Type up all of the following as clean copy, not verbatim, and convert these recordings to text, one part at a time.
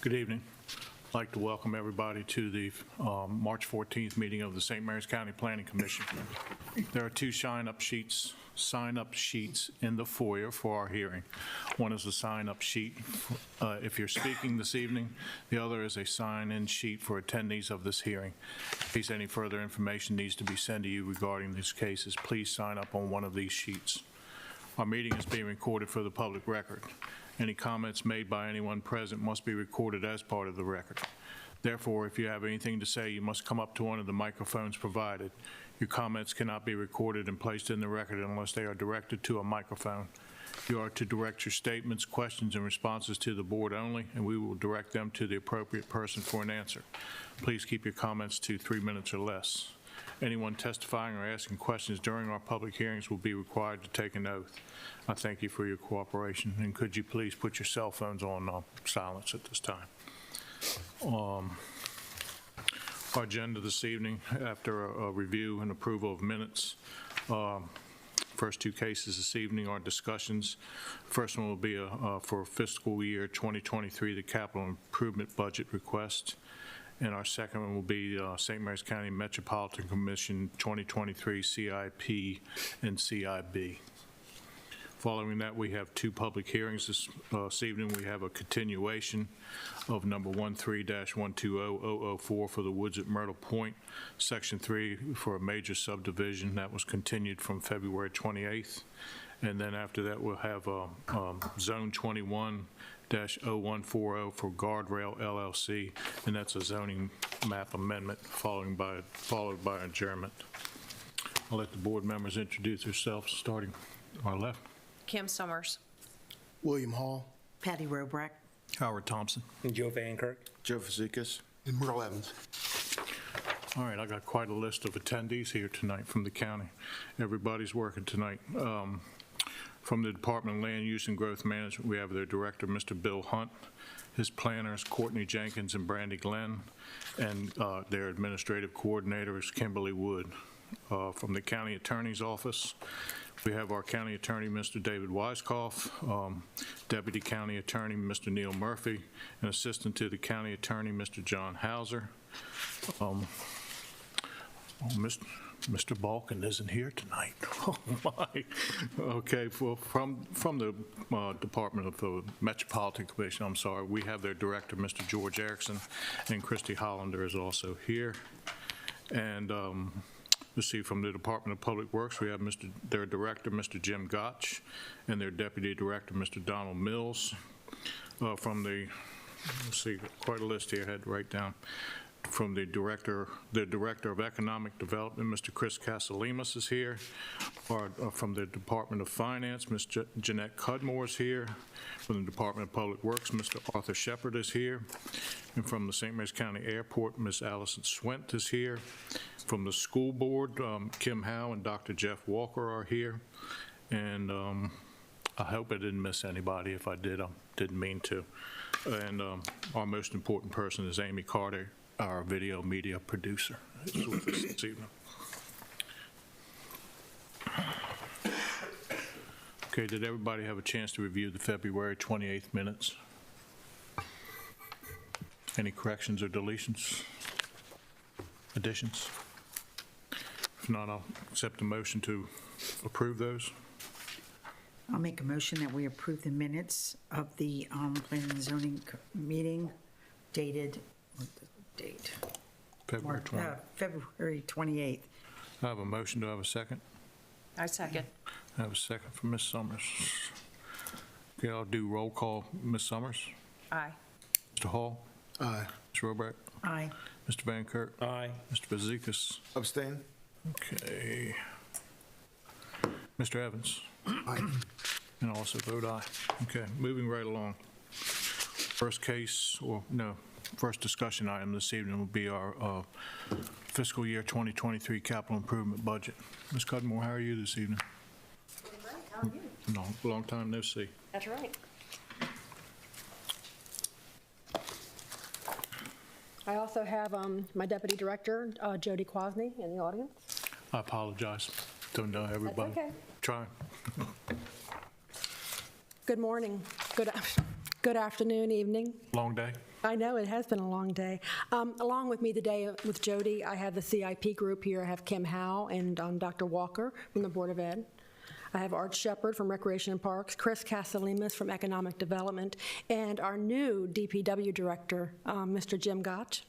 Good evening. I'd like to welcome everybody to the March 14th meeting of the St. Mary's County Planning Commission. There are two sign-up sheets in the foyer for our hearing. One is a sign-up sheet if you're speaking this evening. The other is a sign-in sheet for attendees of this hearing. In case any further information needs to be sent to you regarding these cases, please sign up on one of these sheets. Our meeting is being recorded for the public record. Any comments made by anyone present must be recorded as part of the record. Therefore, if you have anything to say, you must come up to one of the microphones provided. Your comments cannot be recorded and placed in the record unless they are directed to a microphone. You are to direct your statements, questions, and responses to the board only, and we will direct them to the appropriate person for an answer. Please keep your comments to 3 minutes or less. Anyone testifying or asking questions during our public hearings will be required to take an oath. I thank you for your cooperation, and could you please put your cell phones on silence at this time. Our agenda this evening, after a review and approval of minutes, first two cases this evening are discussions. First one will be for fiscal year 2023, the capital improvement budget request. And our second one will be St. Mary's County Metropolitan Commission 2023 CIP and CIB. Following that, we have two public hearings this evening. We have a continuation of number 13-120004 for the Woods at Myrtle Point, Section 3 for a major subdivision that was continued from February 28th. And then after that, we'll have Zone 21-0140 for Guardrail LLC, and that's a zoning map amendment followed by adjournment. I'll let the board members introduce themselves, starting on our left. Kim Summers. William Hall. Patty Robrack. Howard Thompson. Joe Van Kirk. Joe Fazekas. And Merle Evans. All right, I got quite a list of attendees here tonight from the county. Everybody's working tonight. From the Department of Land Use and Growth Management, we have their director, Mr. Bill Hunt, his planners, Courtney Jenkins and Brandy Glenn, and their administrative coordinator is Kimberly Wood. From the county attorney's office, we have our county attorney, Mr. David Weiskopf, deputy county attorney, Mr. Neil Murphy, and assistant to the county attorney, Mr. John Hauser. Mr. Balkin isn't here tonight. Oh my. Okay, from the Department of the Metropolitan Commission, I'm sorry, we have their director, Mr. George Erickson, and Christy Hollander is also here. And let's see, from the Department of Public Works, we have their director, Mr. Jim Gotch, and their deputy director, Mr. Donald Mills. From the, let's see, quite a list here I had to write down. From the director of Economic Development, Mr. Chris Casalemas is here. From the Department of Finance, Ms. Jeanette Cudmore is here. From the Department of Public Works, Mr. Arthur Shepard is here. And from the St. Mary's County Airport, Ms. Allison Swent is here. From the school board, Kim Howe and Dr. Jeff Walker are here. And I hope I didn't miss anybody. If I did, I didn't mean to. And our most important person is Amy Carter, our video media producer, is with us this evening. Okay, did everybody have a chance to review the February 28th minutes? Any corrections or deletions? Additions? If not, I'll accept a motion to approve those. I'll make a motion that we approve the minutes of the Planning and Zoning meeting dated, what the date? February 20th. February 28th. I have a motion. Do I have a second? I second. I have a second from Ms. Summers. Okay, I'll do roll call. Ms. Summers? Aye. Mr. Hall? Aye. Ms. Robrack? Aye. Mr. Van Kirk? Aye. Mr. Fazekas? Abstain. Okay. Mr. Evans? Aye. And I also vote aye. Okay, moving right along. First discussion item this evening will be our fiscal year 2023 capital improvement budget. Ms. Cudmore, how are you this evening? Great. How are you? Long time no see. That's right. I also have my Deputy Director, Jody Kwasny, in the audience. I apologize. Don't know everybody. That's okay. Trying. Good morning. Good afternoon, evening. Long day? I know, it has been a long day. Along with me today with Jody, I have the CIP group here. I have Kim Howe and Dr. Walker from the Board of Ed. I have Art Shepard from Recreation and Parks, Chris Castellanos from Economic Development, and our new DPW Director, Mr. Jim Gotch.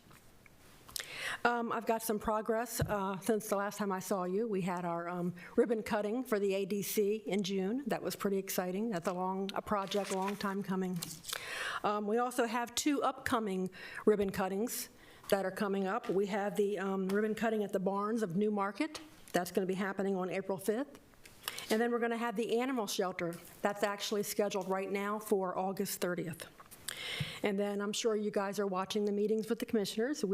I've got some progress since the last time I saw you. We had our ribbon cutting for the ADC in June. That was pretty exciting. That's a project, a long time coming. We also have 2 upcoming ribbon cuttings that are coming up. We have the ribbon cutting at the Barns of Newmarket. That's going to be happening on April 5th. And then we're going to have the animal shelter. That's actually scheduled right now for August 30th. And then I'm sure you guys are watching the meetings with the commissioners.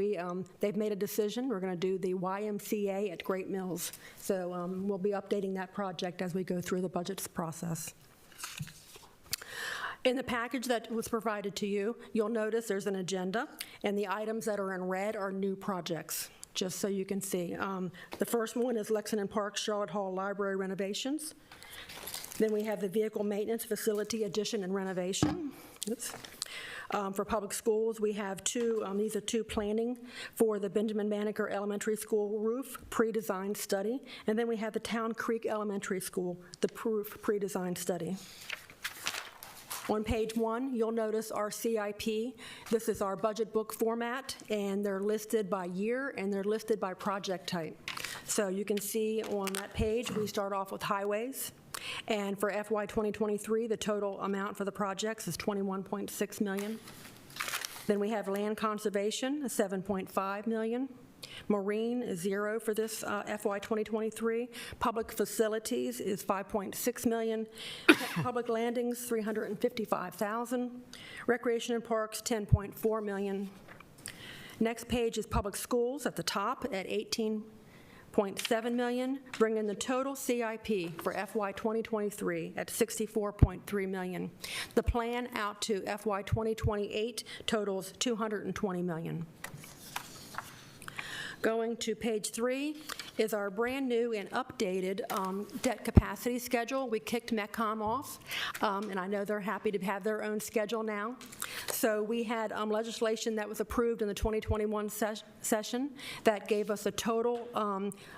They've made a decision. We're going to do the YMCA at Great Mills. So we'll be updating that project as we go through the budget process. In the package that was provided to you, you'll notice there's an agenda, and the items that are in red are new projects, just so you can see. The first one is Lexington Park Charlotte Hall Library renovations. Then we have the vehicle maintenance facility addition and renovation. Oops. For public schools, we have these are 2 planning for the Benjamin Banneker Elementary School roof pre-design study. And then we have the Town Creek Elementary School, the roof pre-design study. On page 1, you'll notice our CIP. This is our budget book format, and they're listed by year, and they're listed by project type. So you can see on that page, we start off with highways. And for FY 2023, the total amount for the projects is $21.6 million. Then we have land conservation, $7.5 million. Marine is 0 for this FY 2023. Public facilities is $5.6 million. Public landings, $355,000. Recreation and parks, $10.4 million. Next page is public schools at the top at $18.7 million, bringing the total CIP for FY 2023 at $64.3 million. The plan out to FY 2028 totals $220 million. Going to page 3 is our brand-new and updated debt capacity schedule. We kicked MECCOM off, and I know they're happy to have their own schedule now. So we had legislation that was approved in the 2021 session that gave us a total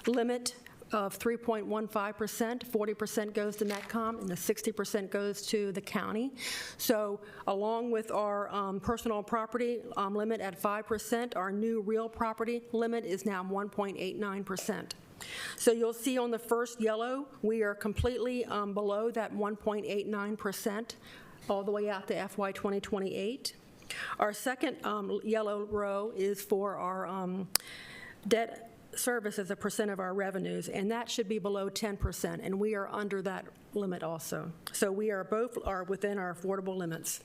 limit of 3.15%, 40% goes to MECCOM, and the 60% goes to the county. So along with our personal property limit at 5%, our new real property limit is now 1.89%. So you'll see on the first yellow, we are completely below that 1.89% all the way out to FY 2028. Our second yellow row is for our debt service as a percent of our revenues, and that should be below 10%, and we are under that limit also. So we are both within our affordable limits.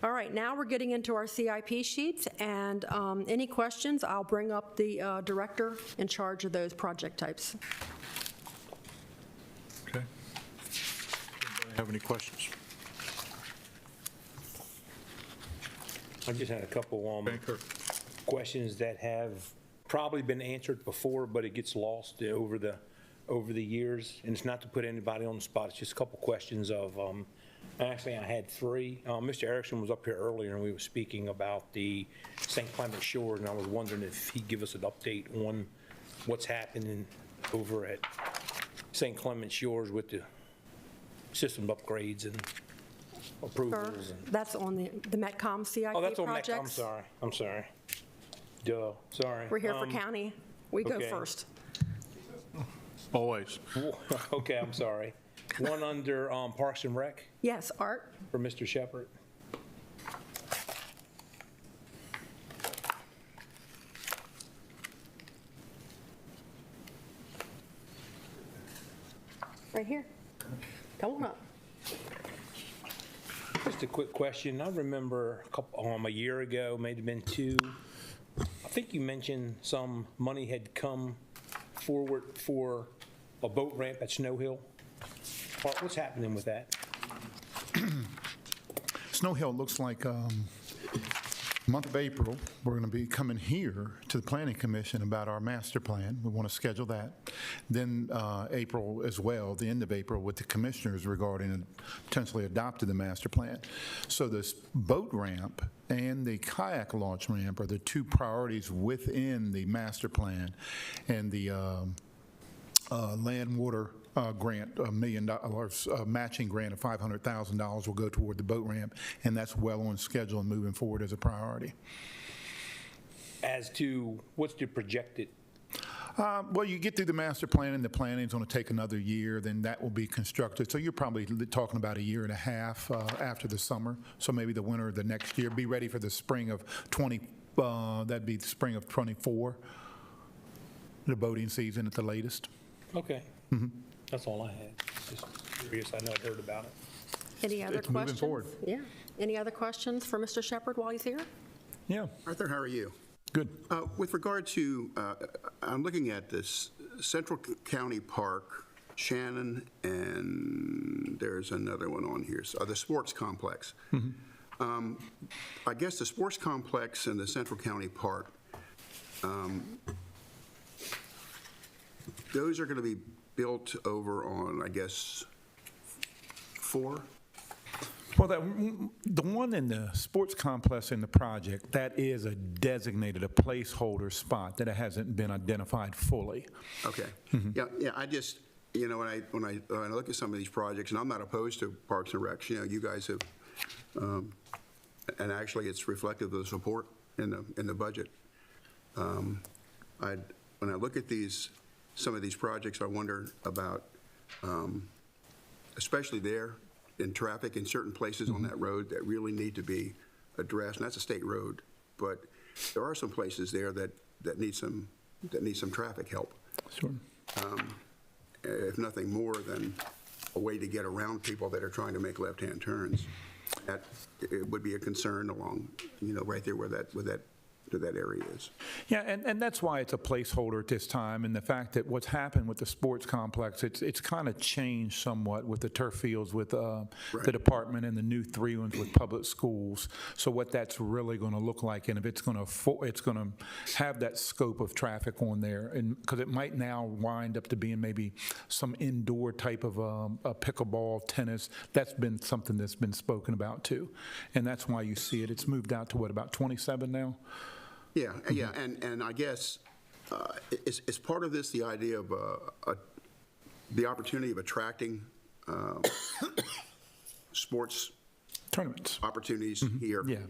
All right, now we're getting into our CIP sheets, and any questions, I'll bring up the director in charge of those project types. Okay. Anybody have any questions? I just had a couple Banker. questions that have probably been answered before, but it gets lost over the years. And it's not to put anybody on the spot. It's just a couple questions of. Actually, I had 3. Mr. Erickson was up here earlier, and we were speaking about the St. Clement Shores, and I was wondering if he'd give us an update on what's happening over at St. Clement Shores with the system upgrades and approvals. That's on the MECCOM CIP Oh, that's on projects. I'm sorry. Duh, sorry. We're here for county. We go okay. first. Always. Okay, I'm sorry. One under Parks and Rec Yes, Art? for Mr. Shepard. Right here. Come on up. Just a quick question. I remember a year ago, may have been 2, I think you mentioned some money had come forward for a boat ramp at Snow Hill. What's happening with that? Snow Hill looks like month of April, we're going to be coming here to the Planning Commission about our master plan. We want to schedule that. Then April as well, the end of April, with the commissioners regarding potentially adopting the master plan. So this boat ramp and the kayak launch ramp are the two priorities within the master plan. And the land water grant, $1 million matching grant of $500,000 will go toward the boat ramp, and that's well on schedule and moving forward as a priority. As to what's the projected? Well, you get through the master plan, and the planning is going to take another year, then that will be constructed. So you're probably talking about a year and a half after the summer, so maybe the winter of the next year. Be ready for the spring of that'd be the spring of 24, the boating season at the latest. Okay. That's all I had. Just curious. I know I'd heard about it. Any other It's moving questions? forward. Yeah. Any other questions for Mr. Shepherd while he's here? Yeah, Arthur, how are you? good. With regard to, I'm looking at this Central County Park, Shannon, and there's another one on here, so, the sports complex. I guess the sports complex and the Central County Park, those are going to be built over on, I guess, 4? Well, the one in the sports complex in the project, that is a designated, a placeholder spot that it hasn't been identified fully. Okay. Yeah, I just, when I look at some of these projects, and I'm not opposed to Parks and Recs, you guys have, and actually it's reflective of the support in the budget. When I look at some of these projects, I wonder about, especially there, in traffic in certain places on that road that really need to be addressed, and that's a state road, but there are some places there that need some traffic help. Sure. If nothing more than a way to get around people that are trying to make left-hand turns. It would be a concern along, right there where that area is. Yeah, and that's why it's a placeholder at this time, and the fact that what's happened with the sports complex, it's kind of changed somewhat with the turf fields with the department and the new 3 ones with public schools. So what that's really going to look like, and if it's going to have that scope of traffic on there, and because it might now wind up to being maybe some indoor type of a pickleball, tennis. That's been something that's been spoken about too, and that's why you see it. It's moved out to what, about 27 now? Yeah, and I guess is part of this the idea of the opportunity of attracting sports Tournaments. opportunities here? Yeah.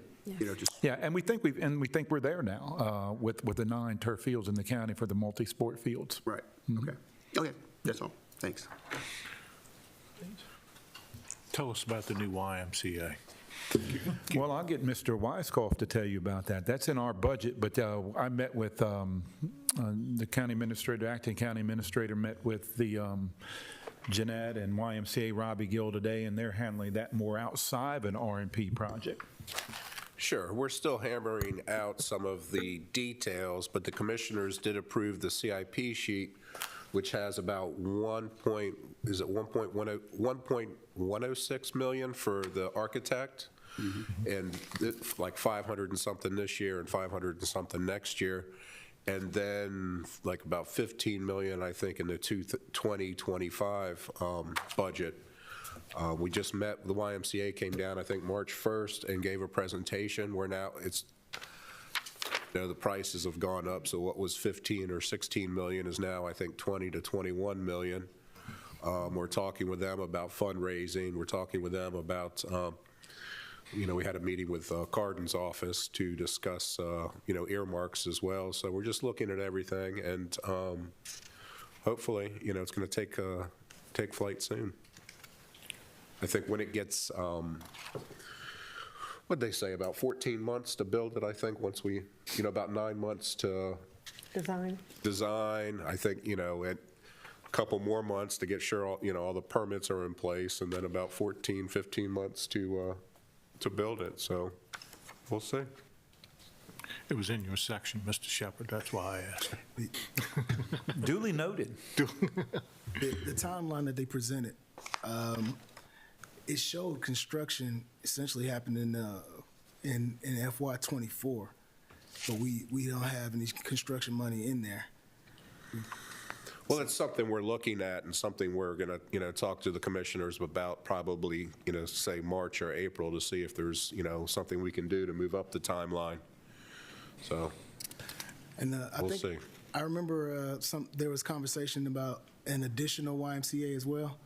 Yeah, and we think we're there now with the 9 turf fields in the county for the multi-sport fields. Right. Okay, that's all. Thanks. Tell us about the new YMCA. Well, I'll get Mr. Weiskopf to tell you about that. That's in our budget, but I met with the county administrator, acting county administrator, met with the Jeanette and YMCA Robbie Gill today, and they're handling that more outside of an RMP project. Sure. We're still hammering out some of the details, but the commissioners did approve the CIP sheet, which has about 1.106 million for the architect, and like 500 and something this year and 500 and something next year, and then like about 15 million, I think, in the 2025 budget. We just met, the YMCA came down, I think, March 1st and gave a presentation. We're now, the prices have gone up, so what was 15 or 16 million is now, I think, 20 to 21 million. We're talking with them about fundraising. We're talking with them about, we had a meeting with Cardin's office to discuss, earmarks as well. So we're just looking at everything, and hopefully, it's going to take flight soon. I think when it gets, what'd they say, about 14 months to build it, I think, once we, about 9 months to design, I think, and a couple more months to get sure all the permits are in place, and then about 14, 15 months to build it. So we'll see. It was in your section, Mr. Shepherd, that's why I asked. Duly noted. The timeline that they presented, it showed construction essentially happening in FY '24, but we don't have any construction money in there. Well, it's something we're looking at and something we're going to, talk to the commissioners about probably, say March or April to see if there's, something we can do to move up the timeline. So And we'll see. I remember there was conversation about an additional YMCA as well.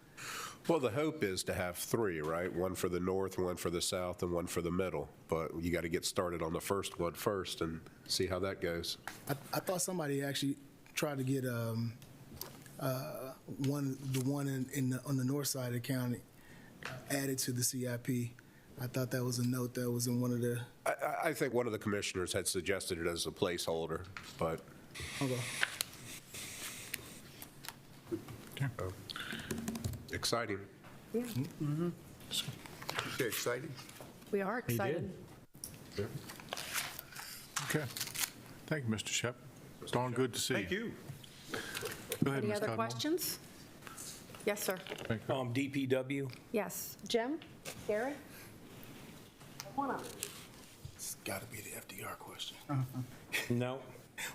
Well, the hope is to have 3, right? One for the north, one for the south, and one for the middle. But you got to get started on the first one first and see how that goes. I thought somebody actually tried to get on the north side of the county added to the CIP. I thought that was a note that was in one of the. I think one of the commissioners had suggested it as a placeholder, but Okay. exciting. Yeah, Okay, exciting. we are excited. Okay. Thank you, Mr. Shep. Darn good to see you. Thank you. Go ahead, Any Ms. other Cudmore. questions? Yes, sir. Thank you. DPW, Yes. Jim? Gary? Come on up. It's got to be the FDR question. no.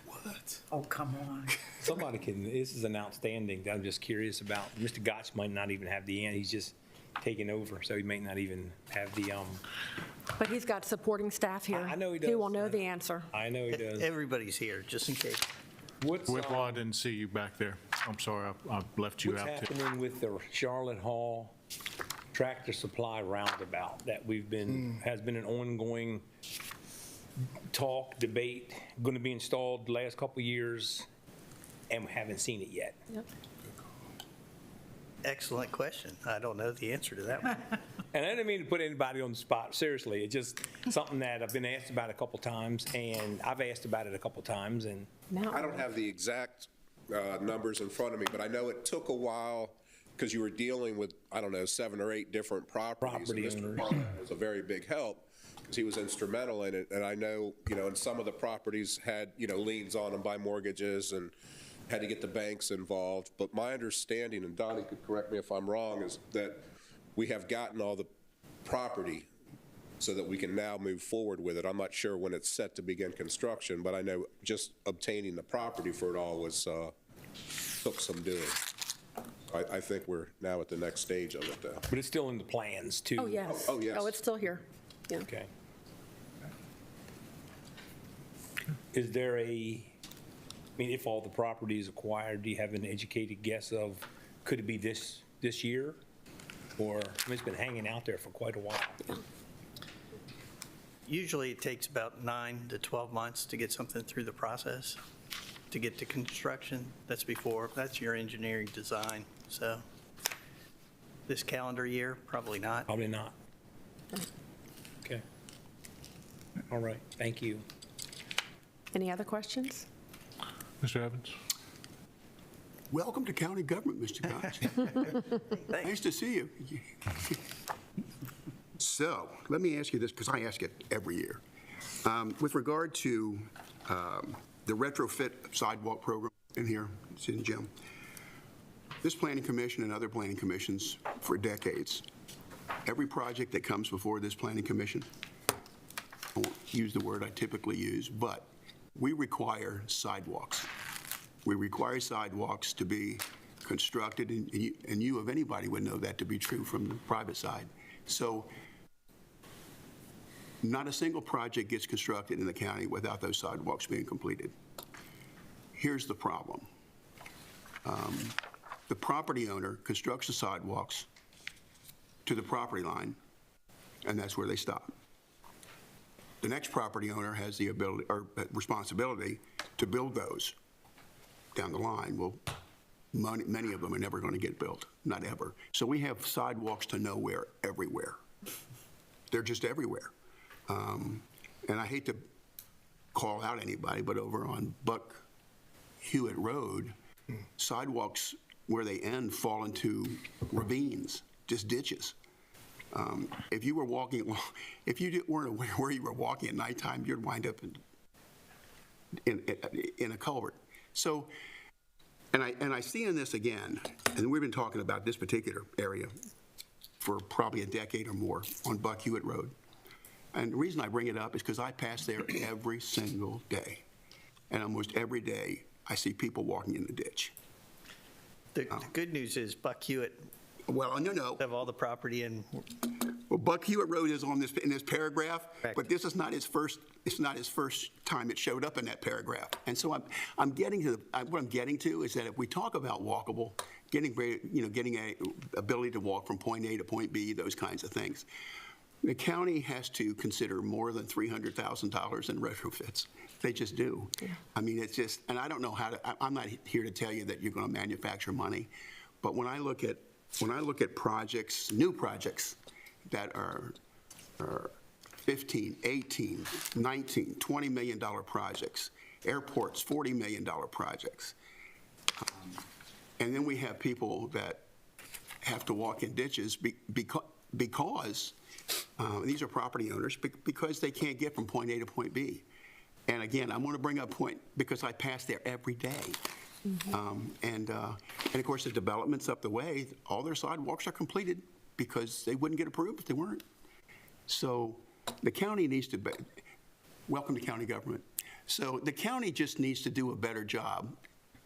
What? Oh, come on. Somebody can, this is an outstanding, that I'm just curious about. Mr. Gotch might not even have the end, he's just taking over, so he may not even have the, But he's got supporting staff here. I know he Who does. will know the answer. I know he does. Everybody's here, just in case. What's, Whipple, I didn't see you back there. I'm sorry, I left you what's out too. happening with the Charlotte Hall Tractor Supply roundabout that we've been, has been an ongoing talk, debate, going to be installed the last couple of years, and we haven't seen it yet. Yep. Excellent question. I don't know the answer to that one. And I didn't mean to put anybody on the spot, seriously. It's just something that I've been asked about a couple times, and I've asked about it a couple times, and Now, I don't have the exact numbers in front of me, but I know it took a while because you were dealing with, 7 or 8 different properties. Property And Mr. owners. Parham was a very big help because he was instrumental in it. And I know, and some of the properties had, liens on them by mortgages and had to get the banks involved. But my understanding, and Donnie could correct me if I'm wrong, is that we have gotten all the property so that we can now move forward with it. I'm not sure when it's set to begin construction, but I know just obtaining the property for it all was, took some doing. I think we're now at the next stage of it, though. but it's still in the plans, too. oh, yes. Oh, yes. Oh, it's still here. Yeah. Okay. Is there if all the property is acquired, do you have an educated guess of, could it be this year? Or, it's been hanging out there for quite a while. Usually it takes about 9 to 12 months to get something through the process, to get to construction. That's your engineering design. So this calendar year, probably not. Probably not. Okay. All right, thank you. Any other questions? Mr. Evans? Welcome to county government, Mr. Gotch. Nice to see you. So, let me ask you this, because I ask it every year. With regard to the retrofit sidewalk program in here, it's in Jim. This planning commission and other planning commissions for decades, every project that comes before this planning commission, I won't use the word I typically use, but we require sidewalks. We require sidewalks to be constructed, and you of anybody would know that to be true from the private side. So not a single project gets constructed in the county without those sidewalks being completed. Here's the problem. The property owner constructs the sidewalks to the property line, and that's where they stop. The next property owner has the ability or responsibility to build those down the line. Well, many of them are never going to get built, not ever. So we have sidewalks to nowhere everywhere. They're just everywhere. And I hate to call out anybody, but over on Buck Hewitt Road, sidewalks where they end fall into ravines, just ditches. If you were walking, if you weren't aware where you were walking at nighttime, you'd wind up in a culvert. So, and I see in this again, and we've been talking about this particular area for probably a decade or more on Buck Hewitt Road. And the reason I bring it up is because I pass there every single day. And almost every day, I see people walking in the ditch. The good news is Buck Hewitt Well, no. have all the property in. Well, Buck Hewitt Road is on this, in this paragraph, Correct. but this is not his first, it's not his first time it showed up in that paragraph. And so I'm getting to, what I'm getting to is that if we talk about walkable, getting a ability to walk from point A to point B, those kinds of things, the county has to consider more than $300,000 in retrofits. They just do. Yeah. I mean, it's just, and I don't know how to, I'm not here to tell you that you're going to manufacture money, but when I look at projects, new projects that are 15, 18, 19, $20 million projects, airports, $40 million projects, and then we have people that have to walk in ditches because these are property owners, because they can't get from point A to point B. And again, I want to bring up point because I pass there every day. And of course, the developments up the way, all their sidewalks are completed because they wouldn't get approved if they weren't. So the county needs to, welcome to county government. So the county just needs to do a better job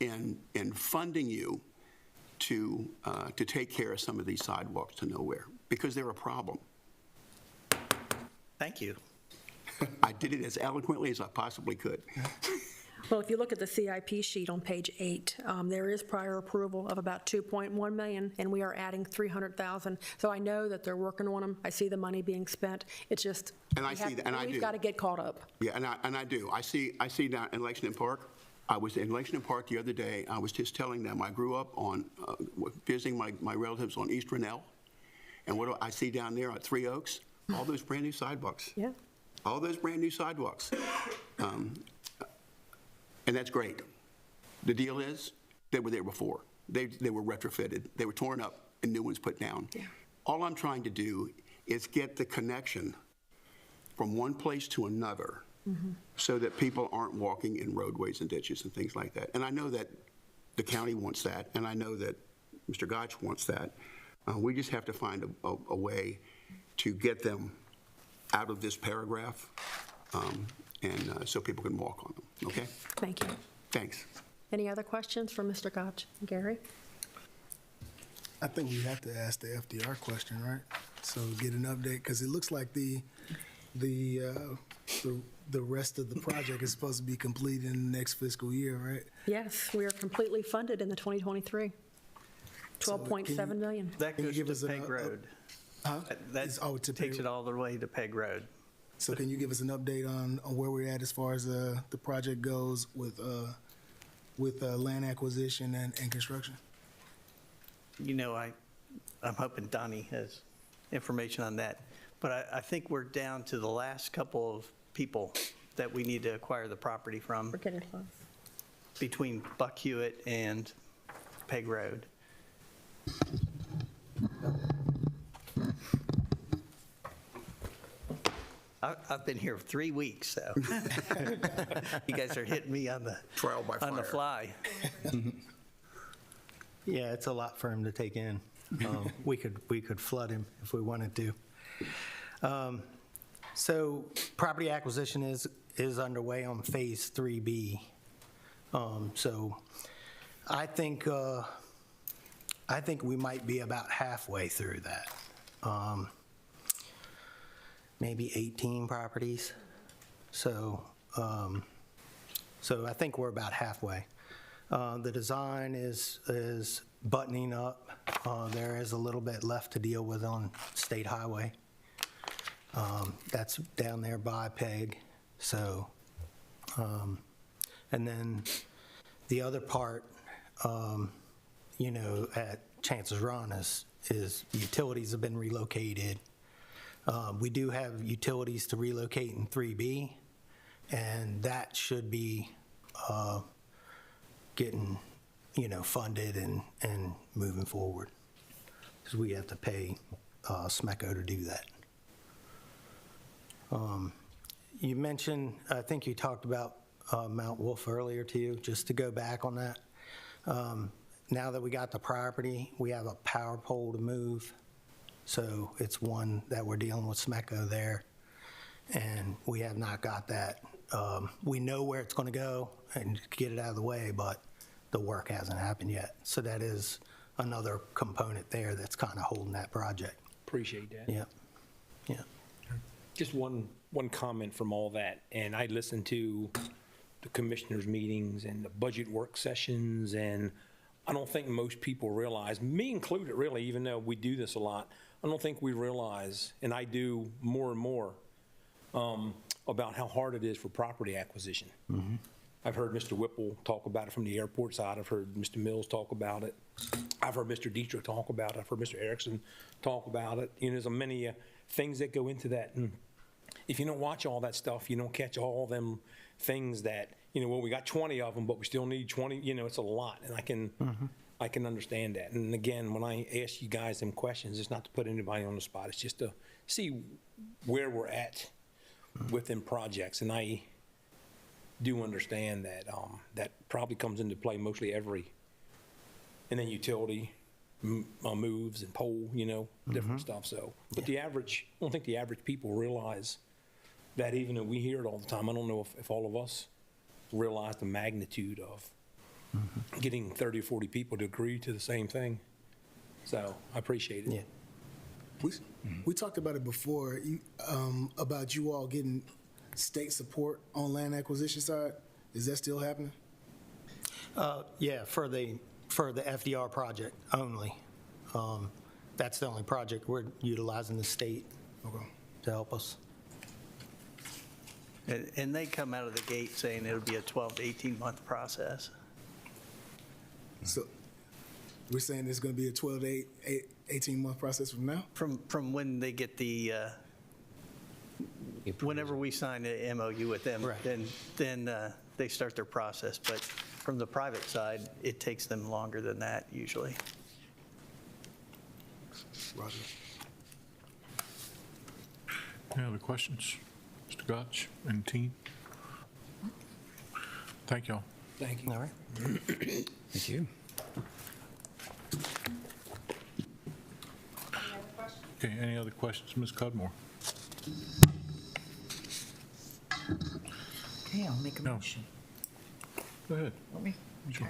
in funding you to take care of some of these sidewalks to nowhere because they're a problem. Thank you. I did it as eloquently as I possibly could. Well, if you look at the CIP sheet on page 8, there is prior approval of about $2.1 million, and we are adding $300,000. So I know that they're working on them. I see the money being spent. It's just, And I see that, and I do. we've got to get caught up. Yeah, and I do. I see down in Lexington Park. I was in Lexington Park the other day. I was just telling them I grew up on visiting my relatives on East Rennell, and what do I see down there at Three Oaks? All those brand new sidewalks. Yeah. All those brand new sidewalks. And that's great. The deal is, they were there before. They were retrofitted. They were torn up and new ones put down. Yeah. All I'm trying to do is get the connection from one place to another so that people aren't walking in roadways and ditches and things like that. And I know that the county wants that, and I know that Mr. Gotch wants that. We just have to find a way to get them out of this paragraph and so people can walk on them, okay? Thank you. Thanks. Any other questions for Mr. Gotch? Gary? I think we have to ask the FDR question, right? So get an update, because it looks like the rest of the project is supposed to be completed in the next fiscal year, right? Yes, we are completely funded in the 2023. $12.7 million. That Can you goes give to us an Peg Road. Huh? That to takes Peg- it all the way to Peg Road. So can you give us an update on where we're at as far as the project goes with land acquisition and construction? You know, I'm hoping Donnie has information on that. But I think we're down to the last couple of people that we need to acquire the property from We're getting close. between Buck Hewitt and Peg Road. I've been here 3 weeks, so you guys are hitting me on the Trial by on the fire. fly. Yeah, it's a lot for him to take in. We could flood him if we wanted to. So property acquisition is underway on Phase 3B. So I think we might be about halfway through that. Maybe 18 properties. So I think we're about halfway. The design is buttoning up. There is a little bit left to deal with on State Highway. That's down there by Peg. So, and then the other part, at Chances Run is utilities have been relocated. We do have utilities to relocate in 3B, and that should be getting, funded and moving forward, because we have to pay SMECO to do that. You mentioned, I think you talked about Mount Wolf earlier too, just to go back on that. Now that we got the property, we have a power pole to move. So it's one that we're dealing with SMECO there. and we have not got that. We know where it's going to go and get it out of the way, but the work hasn't happened yet. So that is another component there that's kind of holding that project. Appreciate that. Yeah, yeah. Just one comment from all that, and I listened to the commissioners' meetings and the budget work sessions, and I don't think most people realize, me included really, even though we do this a lot, I don't think we realize, and I do more and more, about how hard it is for property acquisition. I've heard Mr. Whipple talk about it from the airport side. I've heard Mr. Mills talk about it. I've heard Mr. Dietrich talk about it. I've heard Mr. Erickson talk about it. You know, there's many things that go into that. And if you don't watch all that stuff, you don't catch all them things that, you know, well, we got 20 of them, but we still need 20. You know, it's a lot. And I can understand that. And again, when I ask you guys them questions, it's not to put anybody on the spot. It's just to see where we're at with them projects. And I do understand that that probably comes into play mostly and then utility moves and pole, you know, different stuff. So, but I don't think the average people realize that, even though we hear it all the time. I don't know if all of us realize the magnitude of getting 30 or 40 people to agree to the same thing. So I appreciate it. Yeah. We talked about it before, about you all getting state support on land acquisition side. Is that still happening? Yeah, for the FDR project only. That's the only project we're utilizing the state to help us. And they come out of the gate saying it'll be a 12 to 18-month process. So we're saying it's going to be a 12 to 18-month process from now? From when they get the, whenever we sign the MOU with them, Right. then they start their process. But from the private side, it takes them longer than that usually. Roger. Any other questions? Mr. Gotch and team? Thank y'all. Thank you. All right. Thank you. Okay, any other questions, Ms. Cudmore? Okay, I'll make a No. motion. Go ahead. Let me, okay.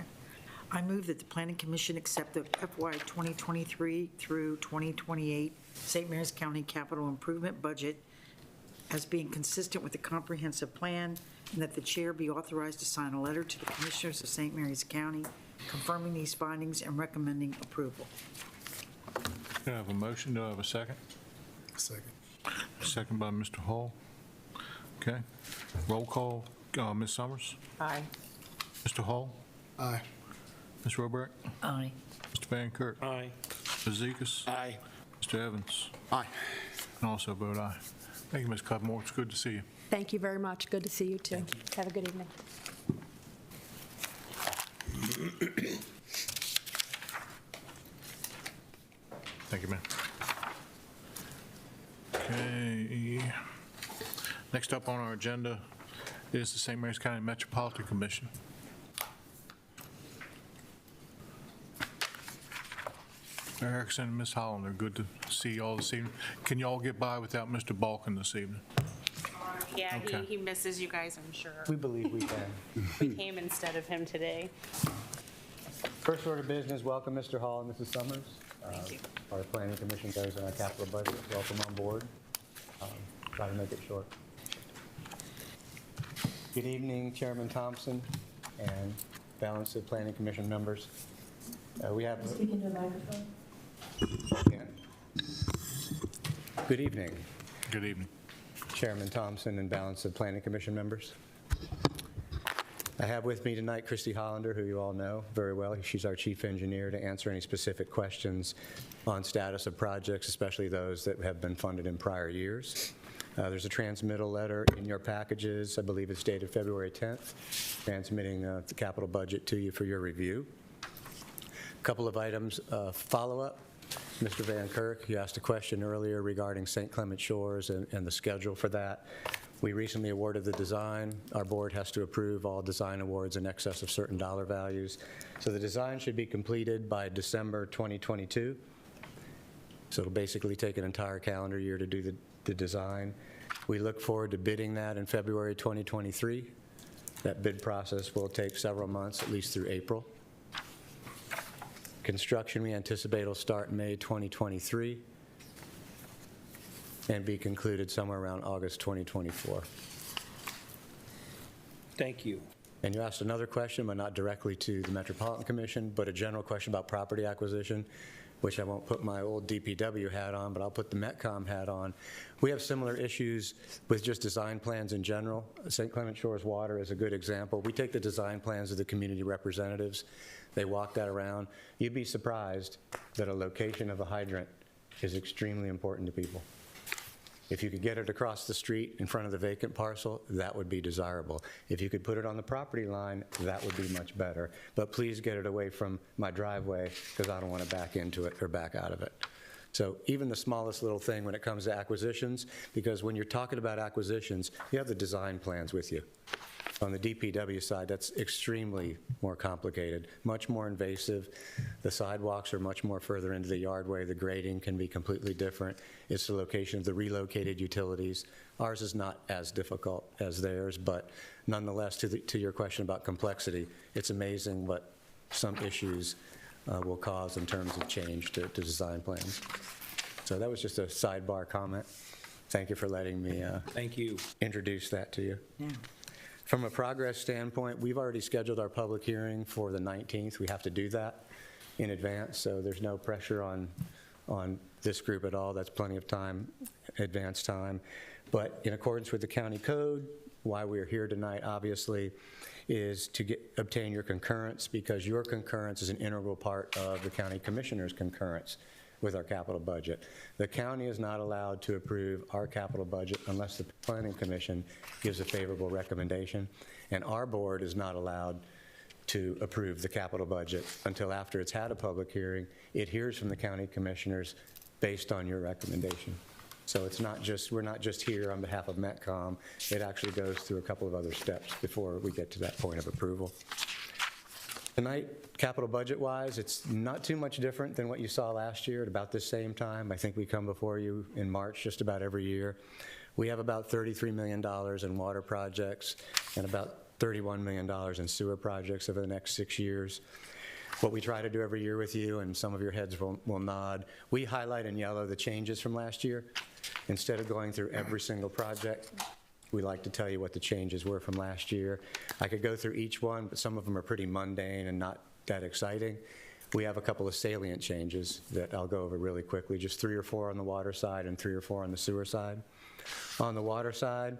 I move that the Planning Commission accept the FY 2023 through 2028 St. Mary's County Capital Improvement Budget as being consistent with the comprehensive plan, and that the chair be authorized to sign a letter to the Commissioners of St. Mary's County confirming these findings and recommending approval. Do I have a motion? Do I have a second? Second. Second by Mr. Hall. Okay. Roll call, Ms. Summers? Aye. Mr. Hall? Aye. Ms. Roebuck? Aye. Mr. Van Kirk? Aye. Ms. Zekas? Aye. Mr. Evans? Aye. And also vote aye. Thank you, Ms. Cudmore. It's good to see you. Thank you very much. Good to see you, too. Have a good evening. Thank you, ma'am. Okay. Next up on our agenda is the St. Mary's County Metropolitan Commission. Mr. Erickson and Ms. Hollander, good to see you all this evening. Can you all get by without Mr. Balkin this evening? Yeah, Okay. he misses you guys, I'm sure. We believe we can. We came instead of him today. First order of business, welcome Mr. Hall and Mrs. Summers. Thank you. Our planning commission goes on our capital budget. Welcome on board. Try to make it short. Good evening, Chairman Thompson and balance of planning commission members. We have. Speak into the microphone. Yeah. Good evening, Good evening. Chairman Thompson and balance of planning commission members. I have with me tonight Christy Hollander, who you all know very well. She's our chief engineer, to answer any specific questions on status of projects, especially those that have been funded in prior years. There's a transmittal letter in your packages. I believe it's dated February 10th, transmitting the capital budget to you for your review. A couple of items, follow-up. Mr. Van Kirk, you asked a question earlier regarding St. Clement Shores and the schedule for that. We recently awarded the design. Our board has to approve all design awards in excess of certain dollar values. So the design should be completed by December 2022. So it'll basically take an entire calendar year to do the design. We look forward to bidding that in February 2023. That bid process will take several months, at least through April. Construction, we anticipate will start in May 2023 and be concluded somewhere around August 2024. Thank you. And you asked another question, but not directly to the Metropolitan Commission, but a general question about property acquisition, which I won't put my old DPW hat on, but I'll put the Metcom hat on. We have similar issues with just design plans in general. St. Clement Shores Water is a good example. We take the design plans of the community representatives. They walk that around. You'd be surprised that a location of a hydrant is extremely important to people. If you could get it across the street in front of the vacant parcel, that would be desirable. If you could put it on the property line, that would be much better. But please get it away from my driveway because I don't want to back into it or back out of it. So even the smallest little thing when it comes to acquisitions, because when you're talking about acquisitions, you have the design plans with you. On the DPW side, that's extremely more complicated, much more invasive. The sidewalks are much more further into the yardway. The grading can be completely different. It's the location of the relocated utilities. Ours is not as difficult as theirs, but nonetheless, to your question about complexity, it's amazing what some issues will cause in terms of change to design plans. So that was just a sidebar comment. Thank you for letting me Thank you. introduce that to you. Yeah. From a progress standpoint, we've already scheduled our public hearing for the 19th. We have to do that in advance, so there's no pressure on this group at all. That's plenty of time, advance time. But in accordance with the county code, why we're here tonight, obviously, is to obtain your concurrence, because your concurrence is an integral part of the county commissioner's concurrence with our capital budget. The county is not allowed to approve our capital budget unless the Planning Commission gives a favorable recommendation, and our board is not allowed to approve the capital budget until after it's had a public hearing. It hears from the county commissioners based on your recommendation. So it's not just, we're not just here on behalf of Metcom. It actually goes through a couple of other steps before we get to that point of approval. Tonight, capital budget-wise, it's not too much different than what you saw last year at about this same time. I think we come before you in March just about every year. We have about $33 million in water projects and about $31 million in sewer projects over the next 6 years. What we try to do every year with you, and some of your heads will nod, we highlight in yellow the changes from last year. Instead of going through every single project, we like to tell you what the changes were from last year. I could go through each one, but some of them are pretty mundane and not that exciting. We have a couple of salient changes that I'll go over really quickly, just 3 or 4 on the water side and 3 or 4 on the sewer side. On the water side,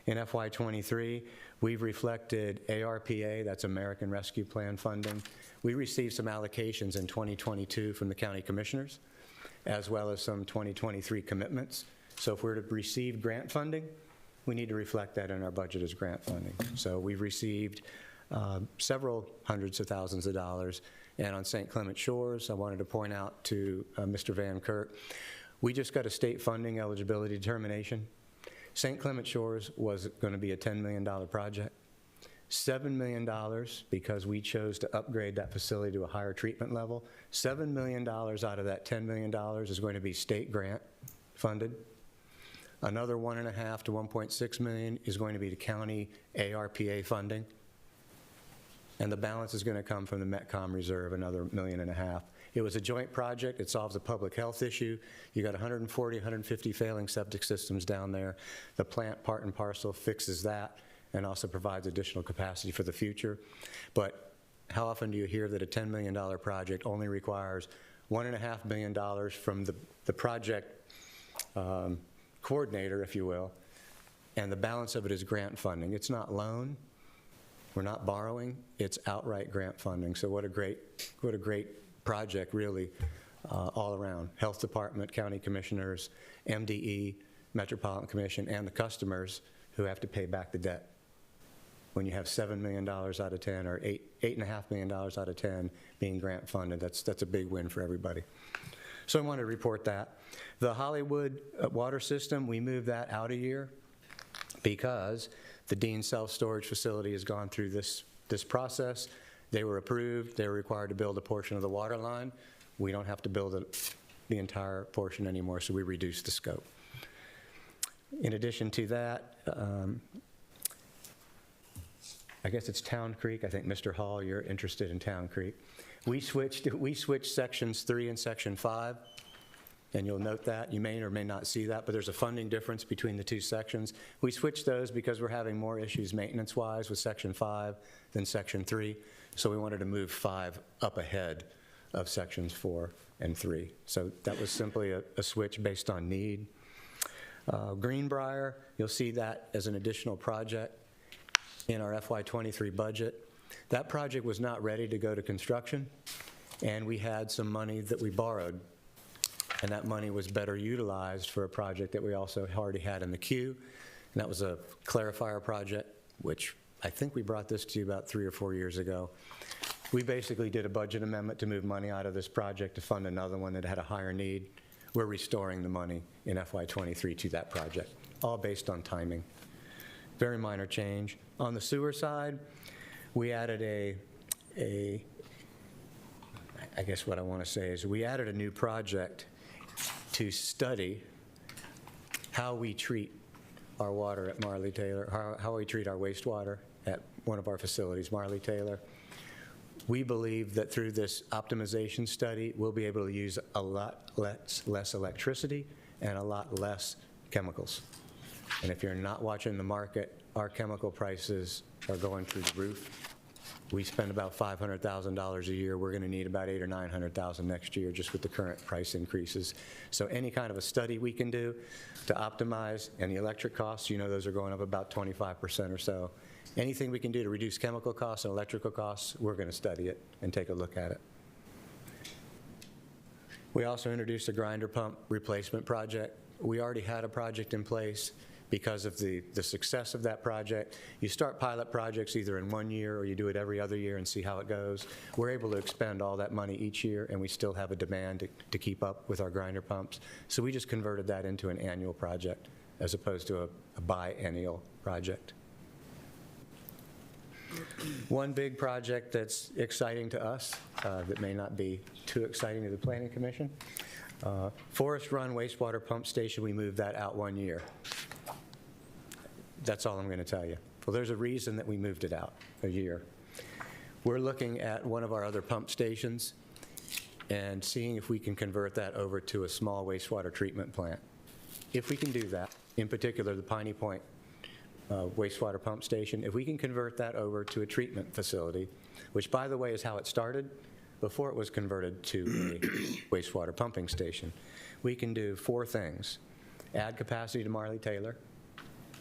in FY23, we've reflected ARPA, that's American Rescue Plan funding. We received some allocations in 2022 from the county commissioners, as well as some 2023 commitments. So if we're to receive grant funding, we need to reflect that in our budget as grant funding. So we've received several hundreds of thousands of dollars. And on St. Clement Shores, I wanted to point out to Mr. Van Kirk, we just got a state funding eligibility determination. St. Clement Shores was going to be a $10 million project. $7 million, because we chose to upgrade that facility to a higher treatment level. $7 million out of that $10 million is going to be state grant funded. Another $1.5 to $1.6 million is going to be the county ARPA funding. And the balance is going to come from the Metcom reserve, another $1.5 million. It was a joint project. It solves a public health issue. You got 140, 150 failing septic systems down there. The plant part and parcel fixes that and also provides additional capacity for the future. But how often do you hear that a $10 million project only requires $1.5 million from the project coordinator, if you will, and the balance of it is grant funding? It's not loan. We're not borrowing. It's outright grant funding. So what a great project, really, all around. Health Department, county commissioners, MDE, Metropolitan Commission, and the customers who have to pay back the debt. When you have $7 million out of 10 or $8.5 million out of 10 being grant funded, that's a big win for everybody. So I wanted to report that. The Hollywood water system, we moved that out a year because the Dean self-storage facility has gone through this process. They were approved. They were required to build a portion of the water line. We don't have to build the entire portion anymore, so we reduced the scope. In addition to that, I guess it's Town Creek. I think, Mr. Hall, you're interested in Town Creek. We switched sections 3 and section 5, and you'll note that. You may or may not see that, but there's a funding difference between the two sections. We switched those because we're having more issues maintenance-wise with section 5 than section 3, so we wanted to move 5 up ahead of sections 4 and 3. So that was simply a switch based on need. Greenbrier, you'll see that as an additional project in our FY23 budget. That project was not ready to go to construction, and we had some money that we borrowed, and that money was better utilized for a project that we also already had in the queue, and that was a clarifier project, which I think we brought this to you about 3 or 4 years ago. We basically did a budget amendment to move money out of this project to fund another one that had a higher need. We're restoring the money in FY23 to that project, all based on timing. Very minor change. On the sewer side, we added I guess what I want to say is we added a new project to study how we treat our water at Marley Taylor, how we treat our wastewater at one of our facilities, Marley Taylor. We believe that through this optimization study, we'll be able to use a lot less electricity and a lot less chemicals. And if you're not watching the market, our chemical prices are going through the roof. We spend about $500,000 a year. We're going to need about $800,000 or $900,000 next year just with the current price increases. So any kind of a study we can do to optimize, and the electric costs, you know, those are going up about 25% or so. Anything we can do to reduce chemical costs and electrical costs, we're going to study it and take a look at it. We also introduced a grinder pump replacement project. We already had a project in place. Because of the success of that project, you start pilot projects either in 1 year or you do it every other year and see how it goes. We're able to expend all that money each year, and we still have a demand to keep up with our grinder pumps. So we just converted that into an annual project as opposed to a biennial project. One big project that's exciting to us that may not be too exciting to the Planning Commission, Forest Run wastewater pump station, we moved that out 1 year. That's all I'm going to tell you. Well, there's a reason that we moved it out a year. We're looking at one of our other pump stations and seeing if we can convert that over to a small wastewater treatment plant. If we can do that, in particular the Piney Point wastewater pump station, if we can convert that over to a treatment facility, which, by the way, is how it started before it was converted to a wastewater pumping station, we can do 4 things. Add capacity to Marley Taylor,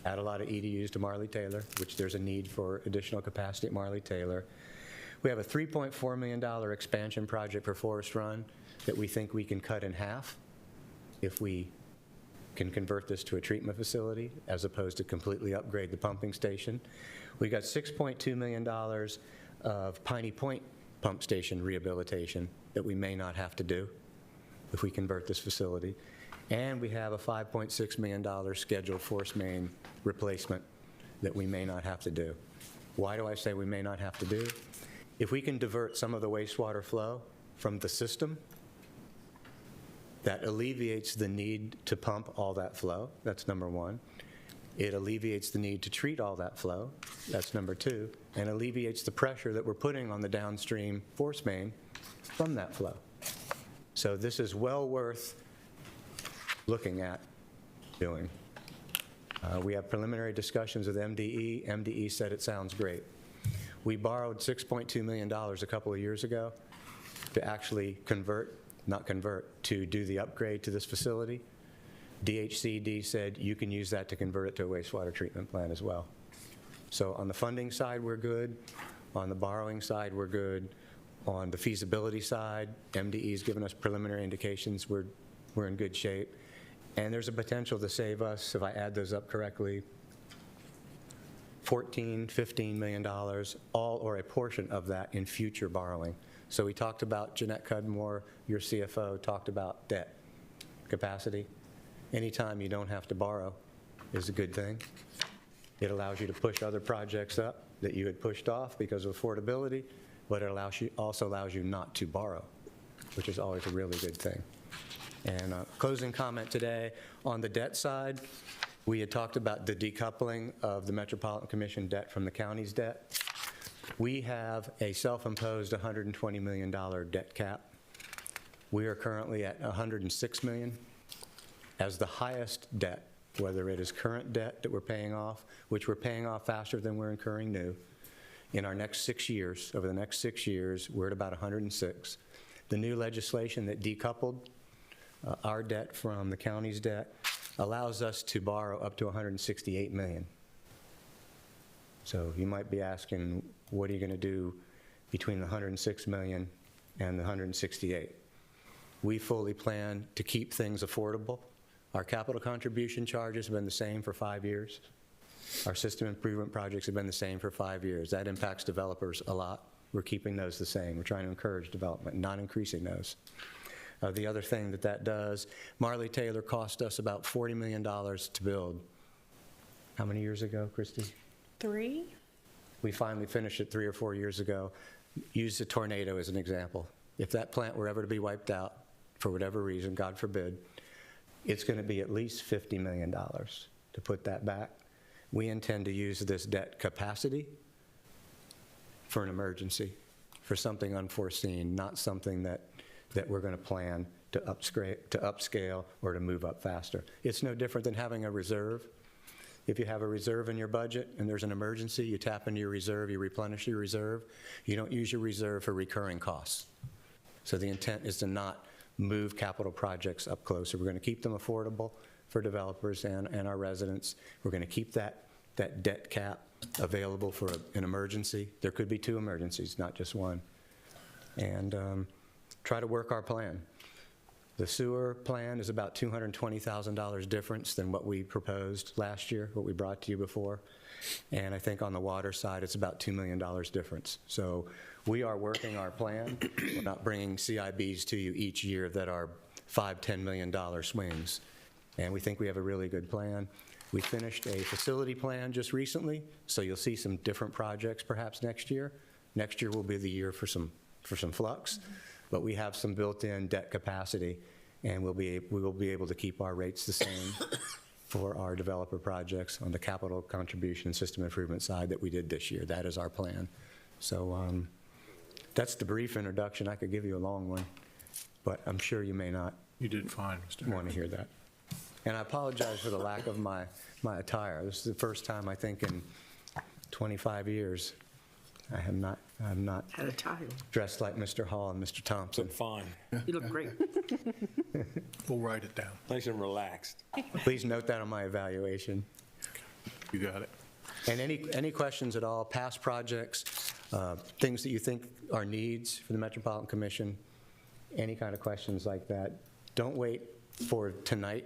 add a lot of EDUs to Marley Taylor, which there's a need for additional capacity at Marley Taylor. We have a $3.4 million expansion project for Forest Run that we think we can cut in half if we can convert this to a treatment facility as opposed to completely upgrade the pumping station. We got $6.2 million of Piney Point pump station rehabilitation that we may not have to do if we convert this facility. And we have a $5.6 million scheduled force main replacement that we may not have to do. Why do I say we may not have to do? If we can divert some of the wastewater flow from the system, that alleviates the need to pump all that flow. That's number 1. It alleviates the need to treat all that flow. That's number 2. And alleviates the pressure that we're putting on the downstream force main from that flow. So this is well worth looking at doing. We have preliminary discussions with MDE. MDE said it sounds great. We borrowed $6.2 million a couple of years ago to actually to do the upgrade to this facility. DHCD said you can use that to convert it to a wastewater treatment plant as well. So on the funding side, we're good. On the borrowing side, we're good. On the feasibility side, MDE's given us preliminary indications we're in good shape. And there's a potential to save us, if I add those up correctly, $14, $15 million, all or a portion of that in future borrowing. So we talked about, Jeanette Cudmore, your CFO, talked about debt capacity. Anytime you don't have to borrow is a good thing. It allows you to push other projects up that you had pushed off because of affordability, but it also allows you not to borrow, which is always a really good thing. And closing comment today, on the debt side, We had talked about the decoupling of the Metropolitan Commission debt from the county's debt. We have a self-imposed $120 million debt cap. We are currently at $106 million. As the highest debt, whether it is current debt that we're paying off, which we're paying off faster than we're incurring new, in our next 6 years, over the next 6 years, we're at about 106. The new legislation that decoupled our debt from the county's debt allows us to borrow up to $168 million. So you might be asking, what are you going to do between the $106 million and the $168? We fully plan to keep things affordable. Our capital contribution charges have been the same for 5 years. Our system improvement projects have been the same for 5 years. That impacts developers a lot. We're keeping those the same. We're trying to encourage development, not increasing those. The other thing that does, Marley Taylor cost us about $40 million to build. How many years ago, Christy? 3? We finally finished it 3 or 4 years ago. Use a tornado as an example. If that plant were ever to be wiped out, for whatever reason, God forbid, it's going to be at least $50 million to put that back. We intend to use this debt capacity for an emergency, for something unforeseen, not something that we're going to plan to upscale or to move up faster. It's no different than having a reserve. If you have a reserve in your budget and there's an emergency, you tap into your reserve, you replenish your reserve. You don't use your reserve for recurring costs. So the intent is to not move capital projects up closer. We're going to keep them affordable for developers and our residents. We're going to keep that debt cap available for an emergency. There could be 2 emergencies, not just one. And try to work our plan. The sewer plan is about $220,000 difference than what we proposed last year, what we brought to you before. And I think on the water side, it's about $2 million difference. So we are working our plan. We're not bringing CIBs to you each year that are $5, $10 million swings. And we think we have a really good plan. We finished a facility plan just recently, so you'll see some different projects perhaps next year. Next year will be the year for some flux, but we have some built-in debt capacity, and we will be able to keep our rates the same for our developer projects on the capital contribution and system improvement side that we did this year. That is our plan. So that's the brief introduction. I could give you a long one, but I'm sure you may not You did fine, Mr. want to hear that. And I apologize for the lack of my attire. This is the first time, I think, in 25 years I have not Had a title. dressed like Mr. Hall and Mr. Thompson. Look fine. You look great. We'll write it down. Nice and relaxed. Please note that on my evaluation. You got it. And any questions at all, past projects, things that you think are needs for the Metropolitan Commission, any kind of questions like that, don't wait for tonight,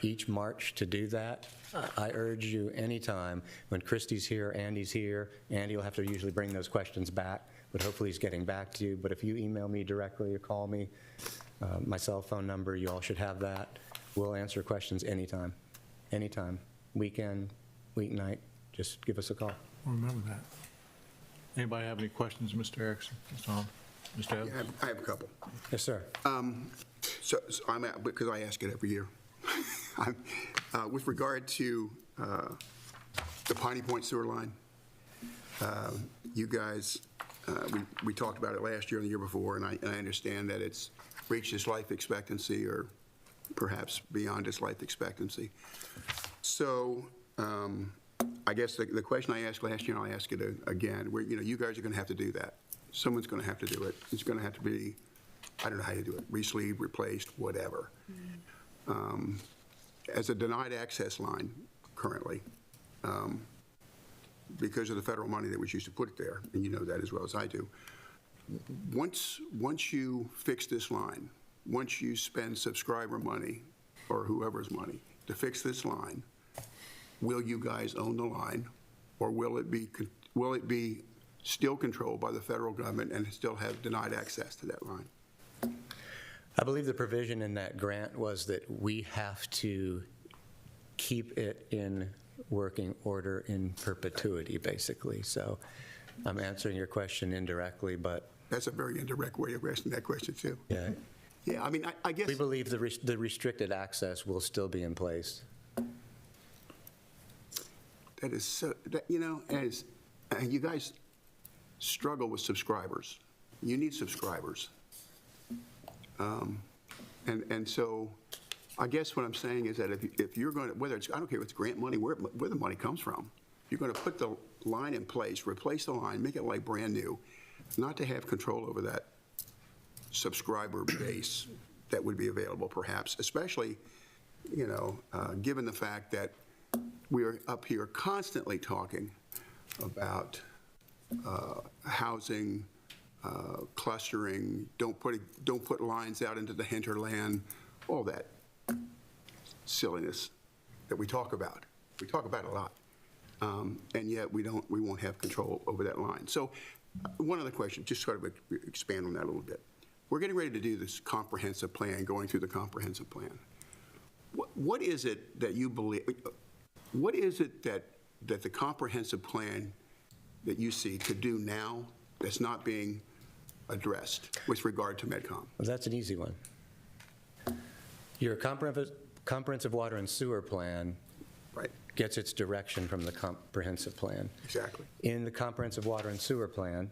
each March to do that. I urge you anytime, when Christie's here, Andy's here, Andy will have to usually bring those questions back, but hopefully he's getting back to you. But if you email me directly or call me, my cell phone number, you all should have that. We'll answer questions anytime, weekend, weeknight, just give us a call. Remember that. Anybody have any questions, Mr. Erickson? Mr. Evans? Yeah, I have a couple. Yes, sir. So I'm at, because I ask it every year. With regard to the Piney Point sewer line, you guys, we talked about it last year and the year before, and I understand that it's reached its life expectancy or perhaps beyond its life expectancy. So I guess the question I asked last year, and I'll ask it again, you guys are going to have to do that. Someone's going to have to do it. It's going to have to be, I don't know how you do it, re-sleeved, replaced, whatever. As a denied access line currently, because of the federal money that was used to put it there, and you know that as well as I do, once you fix this line, once you spend subscriber money or whoever's money to fix this line, will you guys own the line, or will it be still controlled by the federal government and still have denied access to that line? I believe the provision in that grant was that we have to keep it in working order in perpetuity, basically. So I'm answering your question indirectly, but... That's a very indirect way of asking that question, too. Yeah. Yeah, I mean, I guess... We believe the restricted access will still be in place. that is so, you know, and you guys struggle with subscribers. You need subscribers. And so I guess what I'm saying is that if you're going to, whether it's, I don't care if it's grant money, where the money comes from, you're going to put the line in place, replace the line, make it like brand new, not to have control over that subscriber base that would be available perhaps, especially, you know, given the fact that we are up here constantly talking about housing, clustering, don't put lines out into the hinterland, all that silliness that we talk about. We talk about it a lot, and yet we won't have control over that line. So, one other question, just sort of expand on that a little bit. We're getting ready to do this comprehensive plan, going through the comprehensive plan. What is it that you believe? What is it that the comprehensive plan that you see could do now that's not being addressed with regard to MedCom? Well, that's an easy one. Your comprehensive water and sewer plan gets its direction from the comprehensive plan. Exactly. In the comprehensive water and sewer plan,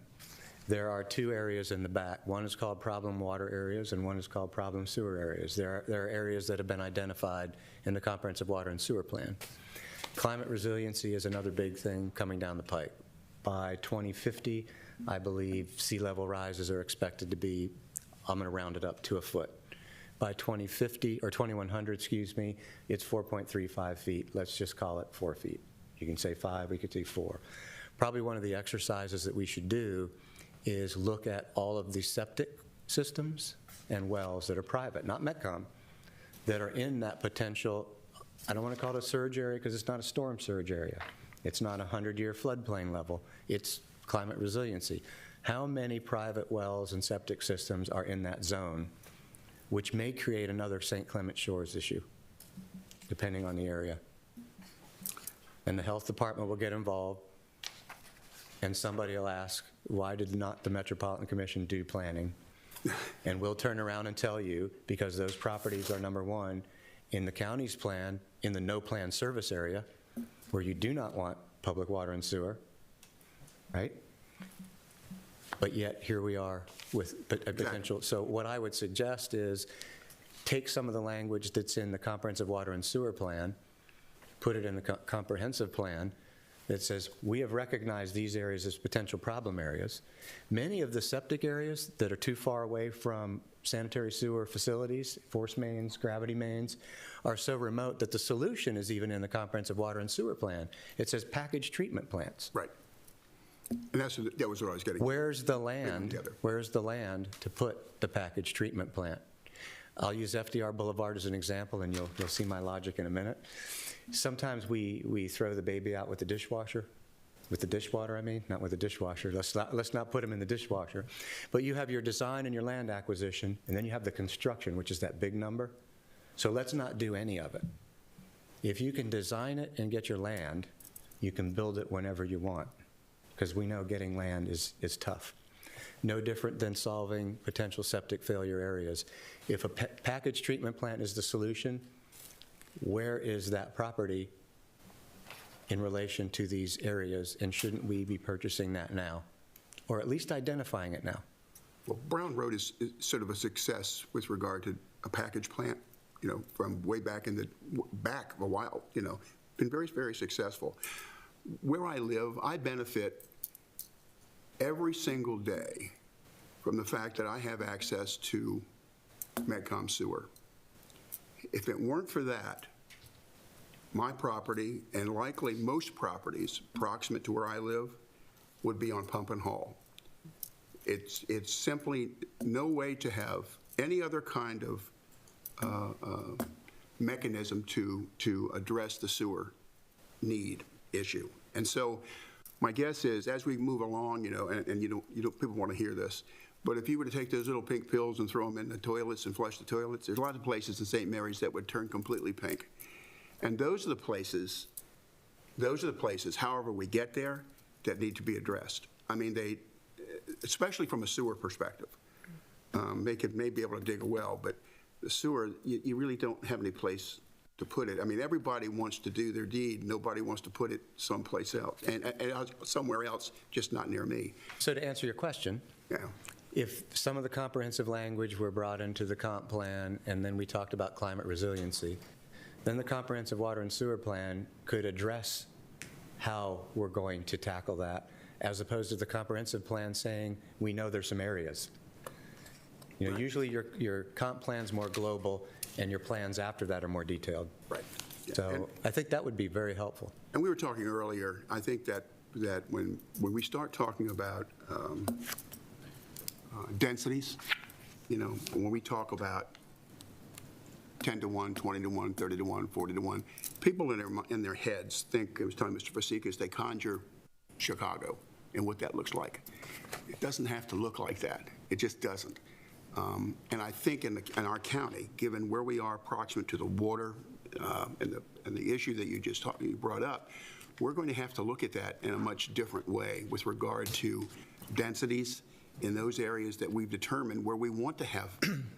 there are two areas in the back. One is called problem water areas and one is called problem sewer areas. There are areas that have been identified in the comprehensive water and sewer plan. Climate resiliency is another big thing coming down the pipe. By 2050, I believe sea level rises are expected to be, I'm going to round it up to a foot. By 2050, or 2100, excuse me, it's 4.35 feet. Let's just call it 4 feet. You can say 5, we could say 4. Probably one of the exercises that we should do is look at all of the septic systems and wells that are private, not MedCom, that are in that potential, I don't want to call it a surge area because it's not a storm surge area. It's not a 100-year floodplain level. It's climate resiliency. How many private wells and septic systems are in that zone, which may create another St. Clement Shores issue, depending on the area? And the health department will get involved, and somebody will ask, why did not the Metropolitan Commission do planning? And we'll turn around and tell you, because those properties are, number one, in the county's plan, in the no plan service area, where you do not want public water and sewer, right? But yet, here we are with a potential. So what I would suggest is take some of the language that's in the comprehensive water and sewer plan, put it in the comprehensive plan that says, we have recognized these areas as potential problem areas. Many of the septic areas that are too far away from sanitary sewer facilities, force mains, gravity mains, are so remote that the solution is even in the comprehensive water and sewer plan. It says packaged treatment plants. Right. And that was what I was getting. Where's the land? Where's the land to put the packaged treatment plant? I'll use FDR Boulevard as an example, and you'll see my logic in a minute. Sometimes we throw the baby out with the dishwasher, with the dishwater, I mean, not with the dishwasher. Let's not put them in the dishwasher. But you have your design and your land acquisition, and then you have the construction, which is that big number. So let's not do any of it. If you can design it and get your land, you can build it whenever you want, because we know getting land is tough. No different than solving potential septic failure areas. If a packaged treatment plant is the solution, where is that property in relation to these areas, and shouldn't we be purchasing that now, or at least identifying it now? Well, Brown Road is sort of a success with regard to a package plant, you know, from way back back a while, you know, been very, very successful. Where I live, I benefit every single day from the fact that I have access to MedCom sewer. If it weren't for that, my property, and likely most properties proximate to where I live, would be on pump and haul. It's simply no way to have any other kind of mechanism to address the sewer need issue. And so my guess is, as we move along, you know, and you don't people want to hear this, but if you were to take those little pink pills and throw them in the toilets and flush the toilets, there's a lot of places in St. Mary's that would turn completely pink. And those are the places, however we get there, that need to be addressed. I mean, they, especially from a sewer perspective. They may be able to dig a well, but the sewer, you really don't have any place to put it. I mean, everybody wants to do their deed. Nobody wants to put it someplace else, and somewhere else, just not near me. So to answer your question, Yeah. if some of the comprehensive language were brought into the comp plan, and then we talked about climate resiliency, then the comprehensive water and sewer plan could address how we're going to tackle that, as opposed to the comprehensive plan saying, we know there's some areas. You know, usually your comp plan's more global, and your plans after that are more detailed. Right. Yeah. So I think that would be very helpful. And we were talking earlier, I think that when we start talking about densities, you know, when we talk about 10 to 1, 20 to 1, 30 to 1, 40 to 1, people in their heads think, I was telling Mr. Fasikas, they conjure Chicago and what that looks like. It doesn't have to look like that. It just doesn't. And I think in our county, given where we are proximate to the water and the issue that you brought up, we're going to have to look at that in a much different way with regard to densities in those areas that we've determined where we want to have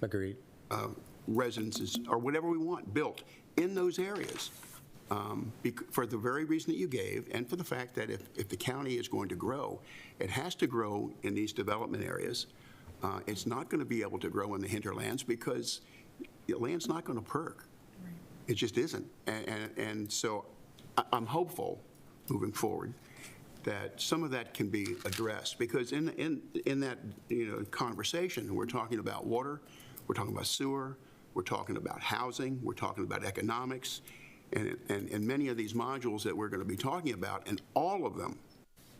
Agreed. residences or whatever we want built in those areas. For the very reason that you gave, and for the fact that if the county is going to grow, it has to grow in these development areas. It's not going to be able to grow in the hinterlands because the land's not going to perk. It just isn't. And so I'm hopeful, moving forward, that some of that can be addressed, because in that, you know, conversation, we're talking about water, we're talking about sewer, we're talking about housing, we're talking about economics, and many of these modules that we're going to be talking about, and all of them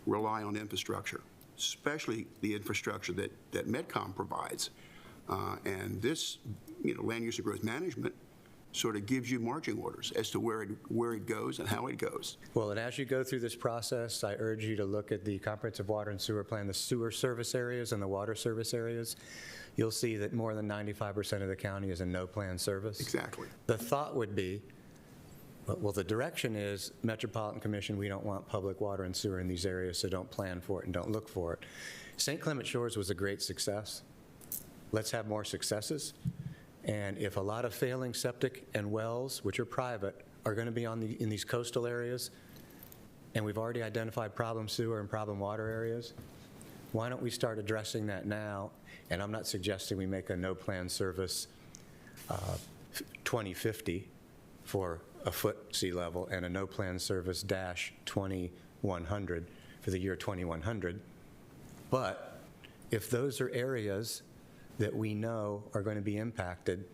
rely on infrastructure, especially the infrastructure that MedCom provides. And this, you know, land use and growth management sort of gives you marching orders as to where it goes and how it goes. Well, and as you go through this process, I urge you to look at the comprehensive water and sewer plan, the sewer service areas and the water service areas. You'll see that more than 95% of the county is in no plan service. Exactly. The thought would be, well, the direction is, Metropolitan Commission, we don't want public water and sewer in these areas, so don't plan for it and don't look for it. St. Clement Shores was a great success. Let's have more successes. And if a lot of failing septic and wells, which are private, are going to be in these coastal areas, and we've already identified problem sewer and problem water areas, why don't we start addressing that now? And I'm not suggesting we make a no plan service 2050 for a foot sea level and a no plan service dash 2100 for the year 2100. But if those are areas that we know are going to be impacted,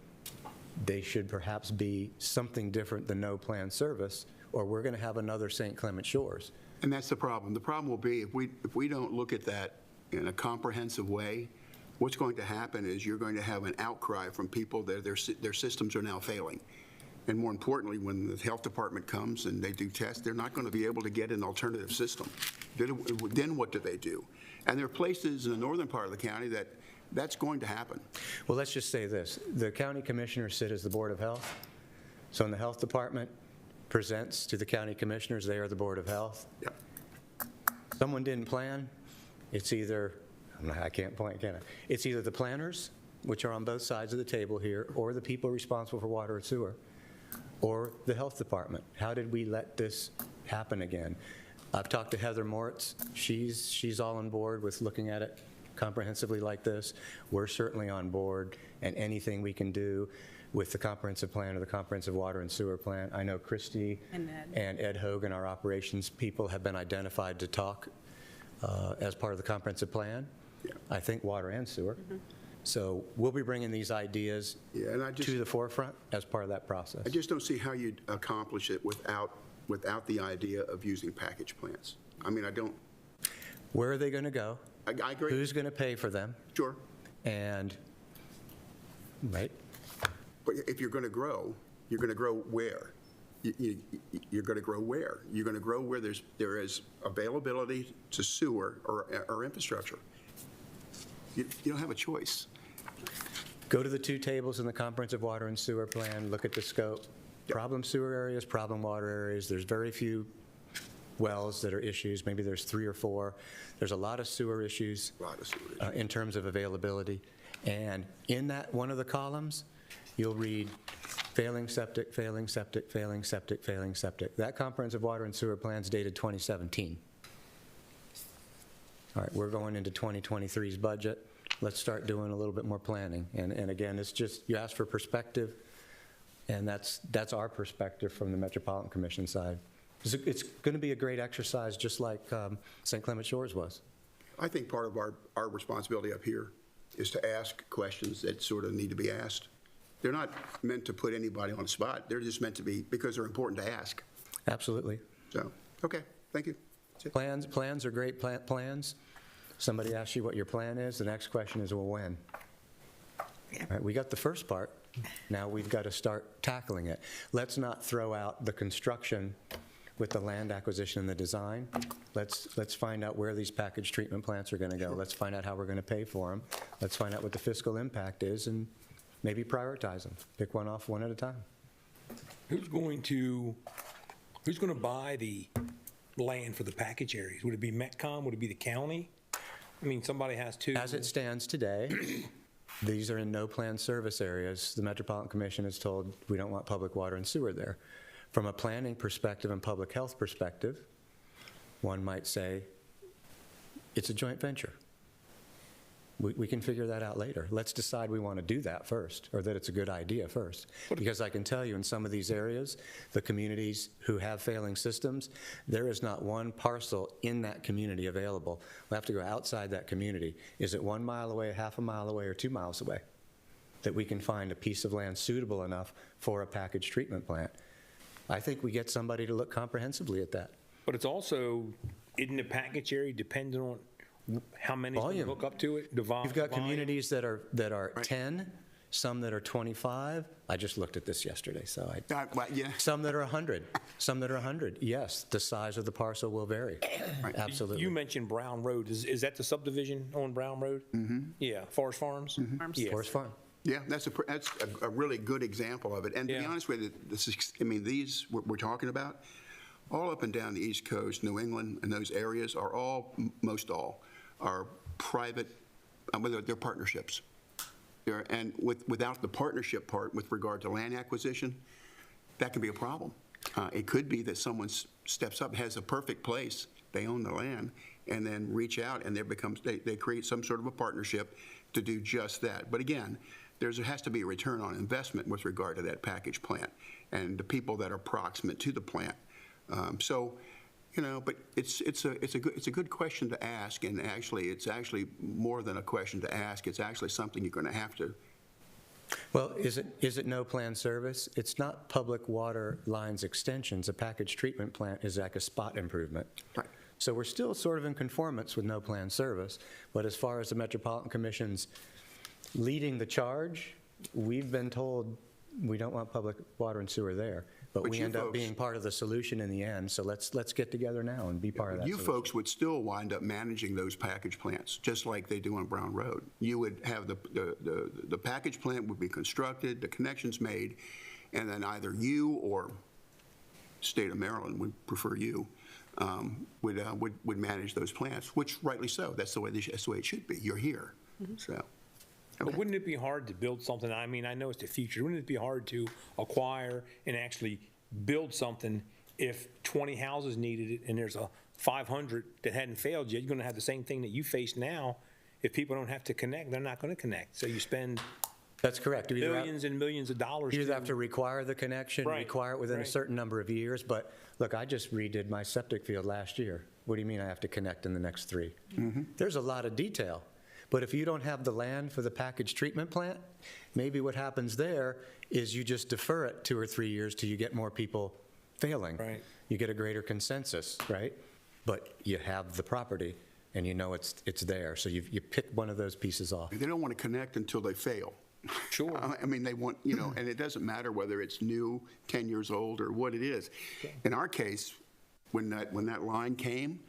they should perhaps be something different than no plan service, or we're going to have another St. Clement Shores. And that's the problem. The problem will be if we don't look at that in a comprehensive way, what's going to happen is you're going to have an outcry from people that their systems are now failing. And more importantly, when the health department comes and they do tests, they're not going to be able to get an alternative system. Then what do they do? And there are places in the northern part of the county that's going to happen. Well, let's just say this. The county commissioners sit as the Board of Health. So when the health department presents to the county commissioners, they are the Board of Health. Yep. Someone didn't plan, it's either, I can't point, can I? It's either the planners, which are on both sides of the table here, or the people responsible for water and sewer, or the health department. How did we let this happen again? I've talked to Heather Moritz. She's all on board with looking at it comprehensively like this. We're certainly on board, and anything we can do with the comprehensive plan or the comprehensive water and sewer plan. I know Christy and Ed Hogan, our operations people, have been identified to talk as part of the comprehensive plan. Yeah. I think water and sewer. Mm-hmm. So we'll be bringing these ideas to the forefront as part of that process. I just don't see how you'd accomplish it without the idea of using package plans. I mean, I don't. Where are they going to go? I agree. Who's going to pay for them? Sure. And, right? But if you're going to grow, you're going to grow where? You're going to grow where? You're going to grow where there is availability to sewer or infrastructure. You don't have a choice. Go to the two tables in the comprehensive water and sewer plan, look at the scope. Problem sewer areas, problem water areas. There's very few wells that are issues. Maybe there's 3 or 4. There's a lot of sewer issues, in terms of availability. And in that one of the columns, you'll read Failing septic, failing septic, failing septic, failing septic. That comprehensive water and sewer plan's dated 2017. All right, we're going into 2023's budget. Let's start doing a little bit more planning. And again, it's just, you ask for perspective, and that's our perspective from the Metropolitan Commission side. It's going to be a great exercise, just like St. Clement Shores was. I think part of our responsibility up here is to ask questions that sort of need to be asked. They're not meant to put anybody on the spot. They're just meant to be, because they're important to ask. Absolutely. So, okay, thank you. That's it. Plans are great plans. Somebody asks you what your plan is, the next question is, well, when? All right, we got the first part. Now we've got to start tackling it. Let's not throw out the construction with the land acquisition and the design. Let's find out where these package treatment plants are going to go. Let's find out how we're going to pay for them. Let's find out what the fiscal impact is and maybe prioritize them. Pick one off one at a time. Who's going to buy the land for the package areas? Would it be Metcom? Would it be the county? I mean, somebody has to. As it stands today, these are in no plan service areas. The Metropolitan Commission is told we don't want public water and sewer there. From a planning perspective and public health perspective, one might say it's a joint venture. We can figure that out later. Let's decide we want to do that first, or that it's a good idea first. Because I can tell you in some of these areas, the communities who have failing systems, there is not one parcel in that community available. We'll have to go outside that community. Is it 1 mile away, half a mile away, or 2 miles away that we can find a piece of land suitable enough for a package treatment plant? I think we get somebody to look comprehensively at that. But it's also, isn't the package area dependent on how many Volume. hook up to it? You've got volume? communities that are 10, some that are 25. I just looked at this yesterday, so Yeah. some that are 100, some that are 100. Yes, the size of the parcel will vary. Absolutely. You mentioned Brown Road. Is that the subdivision on Brown Road? Mm-hmm. Yeah, Forest Farms? Farms. Yeah. Forest Farm. Yeah, that's a really good example of it. And to be Yeah. honest with you, these we're talking about, all up and down the East Coast, New England, and those areas are all, most all, are private, they're partnerships. And without the partnership part with regard to land acquisition, that can be a problem. It could be that someone steps up, has a perfect place, they own the land, and then reach out and they create some sort of a partnership to do just that. But again, there has to be a return on investment with regard to that package plant and the people that are proximate to the plant. But it's a good question to ask, and actually it's actually more than a question to ask. It's actually something you're going to have to. Well, is it no plan service? It's not public water lines extensions. A package treatment plant is like a spot improvement. Right. So we're still sort of in conformance with no plan service, but as far as the Metropolitan Commission's leading the charge, we've been told we don't want public water and sewer there, but we you end up folks- being part of the solution in the end. So let's get together now and be part of that You solution. folks would still wind up managing those package plants, just like they do on Brown Road. You would have the package plant would be constructed, the connections made, and then either you or State of Maryland would prefer you, would manage those plants, which rightly so. That's the way it should be. You're here, so. But wouldn't it be hard to build something? I mean, I know it's the future. Wouldn't it be hard to acquire and actually build something if 20 houses needed it and there's a 500 that hadn't failed yet? You're going to have the same thing that you face now. If people don't have to connect, they're not going to connect. So you spend That's correct. You either millions and millions of dollars. You either have to require the connection, Right, require it within a right. certain number of years, but look, I just redid my septic field last year. What do you mean I have to connect in the next 3? There's a lot of detail. But if you don't have the land for the package treatment plant, maybe what happens there is you just defer it 2 or 3 years till you get more people failing. Right. You get a greater consensus, right? But you have the property and you know it's there. So you pick one of those pieces off. They don't want to connect until they fail. Sure. I mean, they want, and it doesn't matter whether it's new, 10 years old, or what it is. In our case, when that line came,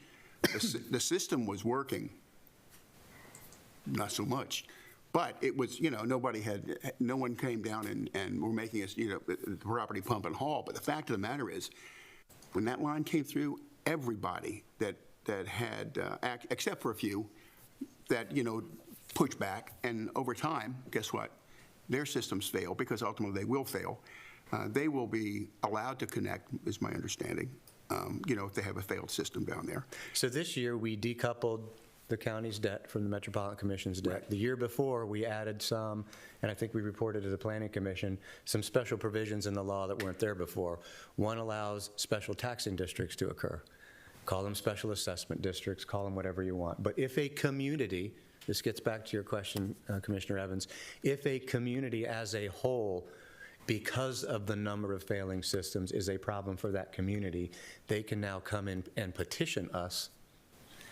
the system was working. Not so much. But it was, no one came down and were making us, the property pump and haul. But the fact of the matter is, when that line came through, everybody that had, except for a few, that, pushed back, and over time, guess what? Their systems fail, because ultimately they will fail. They will be allowed to connect, is my understanding, if they have a failed system down there. So this year, we decoupled the county's debt from the Metropolitan Commission's debt. Right. The year before, we added some, and I think we reported to the Planning Commission, some special provisions in the law that weren't there before. One allows special taxing districts to occur. Call them special assessment districts, call them whatever you want. But if a community, this gets back to your question, Commissioner Evans, if a community as a whole, because of the number of failing systems, is a problem for that community, they can now come in and petition us,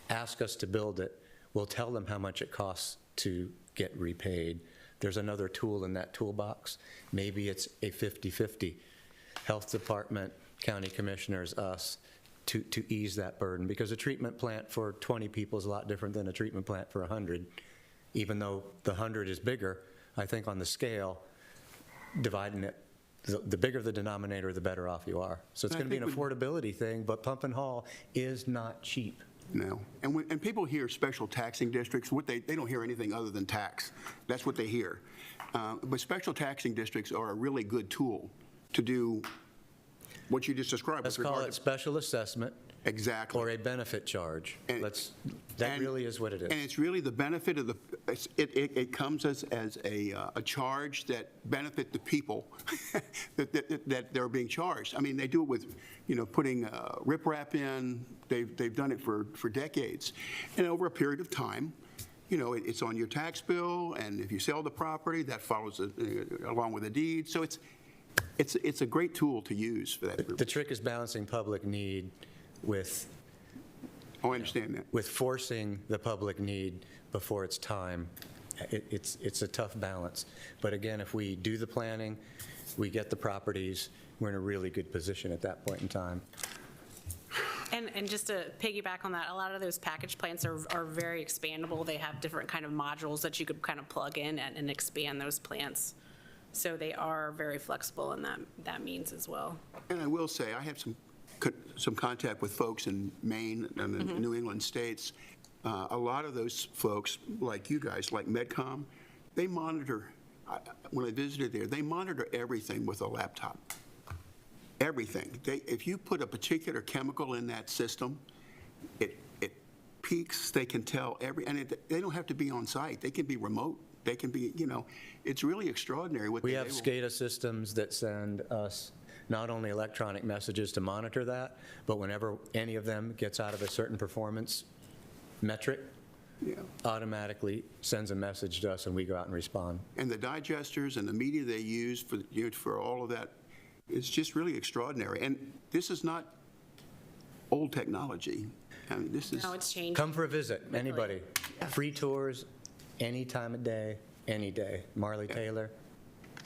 ask us to build it. We'll tell them how much it costs to get repaid. There's another tool in that toolbox. Maybe it's a 50-50. Health Department, county commissioners, us, to ease that burden. Because a treatment plant for 20 people is a lot different than a treatment plant for 100. Even though the 100 is bigger, I think on the scale, dividing it, the bigger the denominator, the better off you are. So it's And I going to be an think affordability thing, but pump and haul is not cheap. No. And people hear special taxing districts, they don't hear anything other than tax. That's what they hear. But special taxing districts are a really good tool to do what you just described. Let's with call regard it to- special assessment Exactly. or a benefit charge. And- That really is what it is. And it's really the benefit of it comes as a charge that benefit the people that they're being charged. I mean, they do it with, putting riprap in. They've done it for decades. And over a period of time, it's on your tax bill, and if you sell the property, that follows along with the deed. So it's a great tool to use for that The purpose. trick is balancing public need with Oh, I understand that. with forcing the public need before it's time. It's a tough balance. But again, if we do the planning, we get the properties, we're in a really good position at that point in time. And just to piggyback on that, a lot of those package plants are very expandable. They have different kind of modules that you could kind of plug in and expand those plants. So they are very flexible in that means as well. And I will say, I have some contact with folks in Maine and the New England states. A lot of those folks, like you guys, like MedCom, they monitor, when I visited there, they monitor everything with a laptop. Everything. If you put a particular chemical in that system, it peaks, they can tell and they don't have to be on site. They can be remote. They can be, it's really extraordinary what We they have SCADA systems that send us not only electronic messages to monitor that, but whenever any of them gets out of a certain performance metric, Yeah. automatically sends a message to us and we go out and respond. And the digesters and the media they use for all of that, it's just really extraordinary. And this is not old technology. I mean, this is. No, it's changing. Come for a visit, anybody. Free tours, any time of day, any day. Marley Taylor,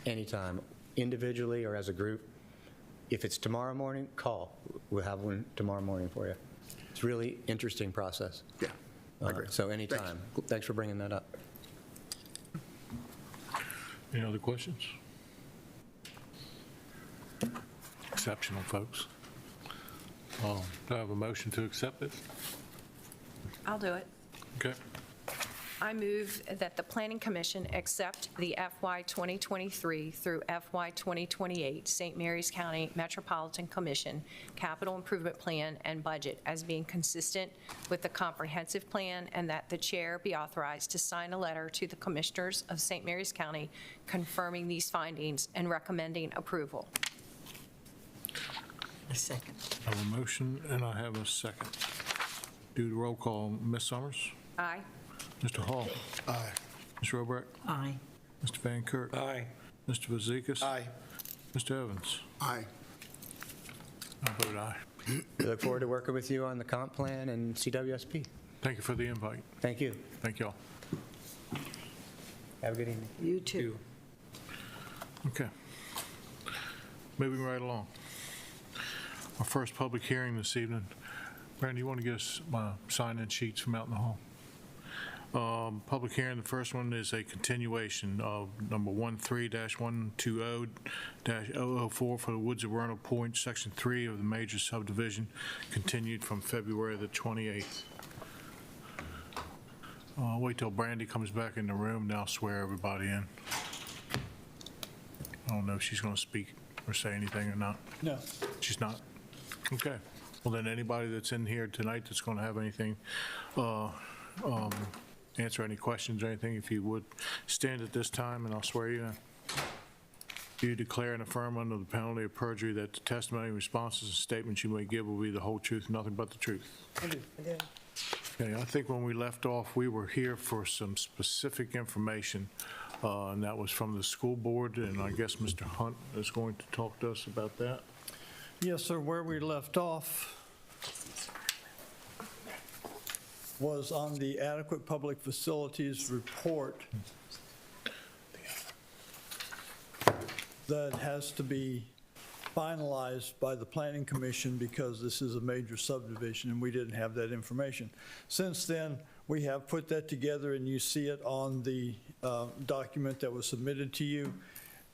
anytime, individually or as a group. If it's tomorrow morning, call. We'll have one tomorrow morning for you. It's a really interesting process. Yeah, I agree. So anytime. Thanks for bringing that up. Any other questions? Exceptional, folks. Do I have a motion to accept it? I'll do it. Okay. I move that the Planning Commission accept the FY 2023 through FY 2028 St. Mary's County Metropolitan Commission Capital Improvement Plan and Budget as being consistent with the comprehensive plan, and that the chair be authorized to sign a letter to the Commissioners of St. Mary's County confirming these findings and recommending approval. A second. I have a motion and I have a second. Do the roll call. Ms. Summers? Aye. Mr. Hall? Aye. Ms. Roebuck? Aye. Mr. Van Kirk? Aye. Mr. Vazekas? Aye. Mr. Evans? Aye. I vote aye. We look forward to working with you on the comp plan and CWSP. Thank you for the invite. Thank you. Thank you all. Have a good evening. You too. Okay. Moving right along. Our first public hearing this evening. Brandon, you want to get us my sign-in sheets from out in the hall? Public hearing, the first one is a continuation of number 13-120-004 for the Woods of Vernal Point, Section 3 of the major subdivision, continued from February the 28th. Wait till Brandy comes back in the room, and I'll swear everybody in. I don't know if she's going to speak or say anything or not? No. She's not? Okay. Well, then anybody that's in here tonight that's going to have anything, answer any questions or anything, if you would stand at this time and I'll swear you in. Do you declare and affirm under the penalty of perjury that the testimony, responses, and statements you may give will be the whole truth, and nothing but the truth? I do. Okay, I think when we left off, we were here for some specific information, and that was from the school board, and I guess Mr. Hunt is going to talk to us about that. Yes, sir. Where we left off was on the adequate public facilities report that has to be finalized by the Planning Commission because this is a major subdivision and we didn't have that information. Since then, we have put that together and you see it on the document that was submitted to you.